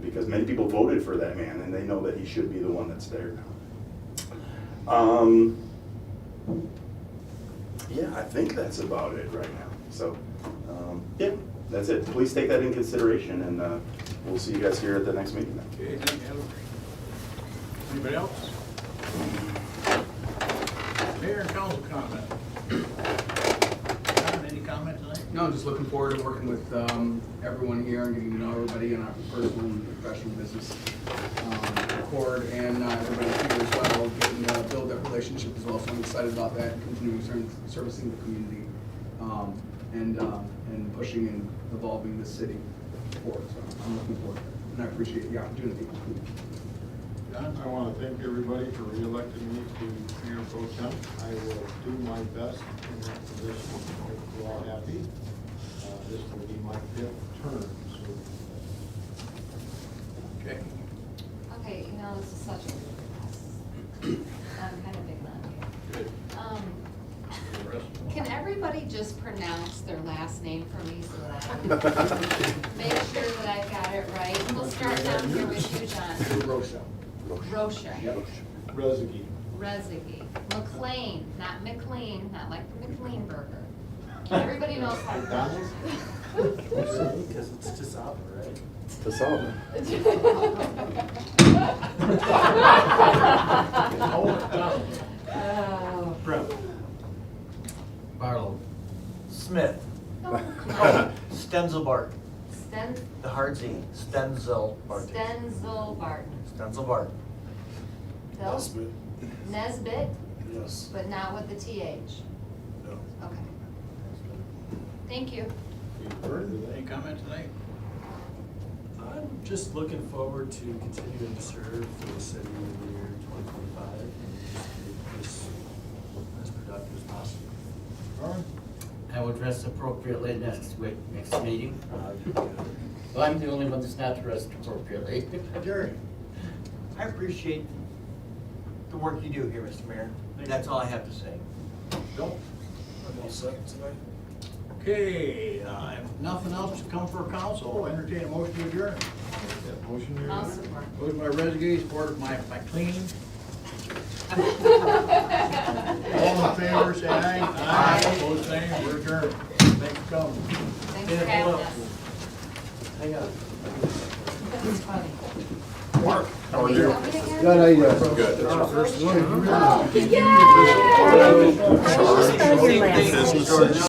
because many people voted for that man, and they know that he should be the one that's there now. Yeah, I think that's about it right now. So, yeah, that's it. Please take that in consideration, and we'll see you guys here at the next meeting. Okay, thank you. Anybody else? Mayor and council comment. John, any comment tonight? No, I'm just looking forward to working with everyone here and getting to know everybody in our personal and professional business accord, and everybody here as well, getting to build that relationship as well. So I'm excited about that, and continuing servicing the community, and pushing and evolving the city forward. So I'm looking forward to it, and I appreciate the opportunity. done. I want to thank everybody for reelecting me to Mayor Pro Tem. I will do my best in that position, make you all happy. This will be my 5th term, so. Okay. Okay, you know, this is such a, I'm kind of big on here. Good. The rest of them. Can everybody just pronounce their last name for me so that I make sure that I've got it right? We'll start down here with you, John. Rocha. Rocha. Yep. Rezegi. Rezegi. McLean, not McLean, not like the McLean burger. Everybody knows how to pronounce it. Because it's DeSaba, right? DeSaba. Oh. Brent. Barlow. Smith. No. Stenzel Barton. The hard Z. Stenzel Barton. Stenzel Barton. Stenzel Barton. Bill? Nesbit. Nesbit, Yes. but not with the TH. No. Okay. Thank you. Any comment tonight? I'm just looking forward to continuing to serve for the city in the year 2025 and just make this as productive as possible. All right. I will dress appropriately next week, next meeting. Well, I'm the only one that's not dressed appropriately. Jerry, I appreciate the work you do here, Mr. Mayor. That's all I have to say. Bill? I'm all set tonight. Okay, if nothing else to come for council, entertain a motion to adjourn. Motion here. I'll support. Motion by Rezegi, supported by McLean. All in favor, say aye. Aye. Opposed, same, we're adjourned. Thanks for coming. Thanks for having us. Hang on. That's funny. Mark, how are you? Good, Good, how you doing? Good. That's our first one. Yay! Same thing.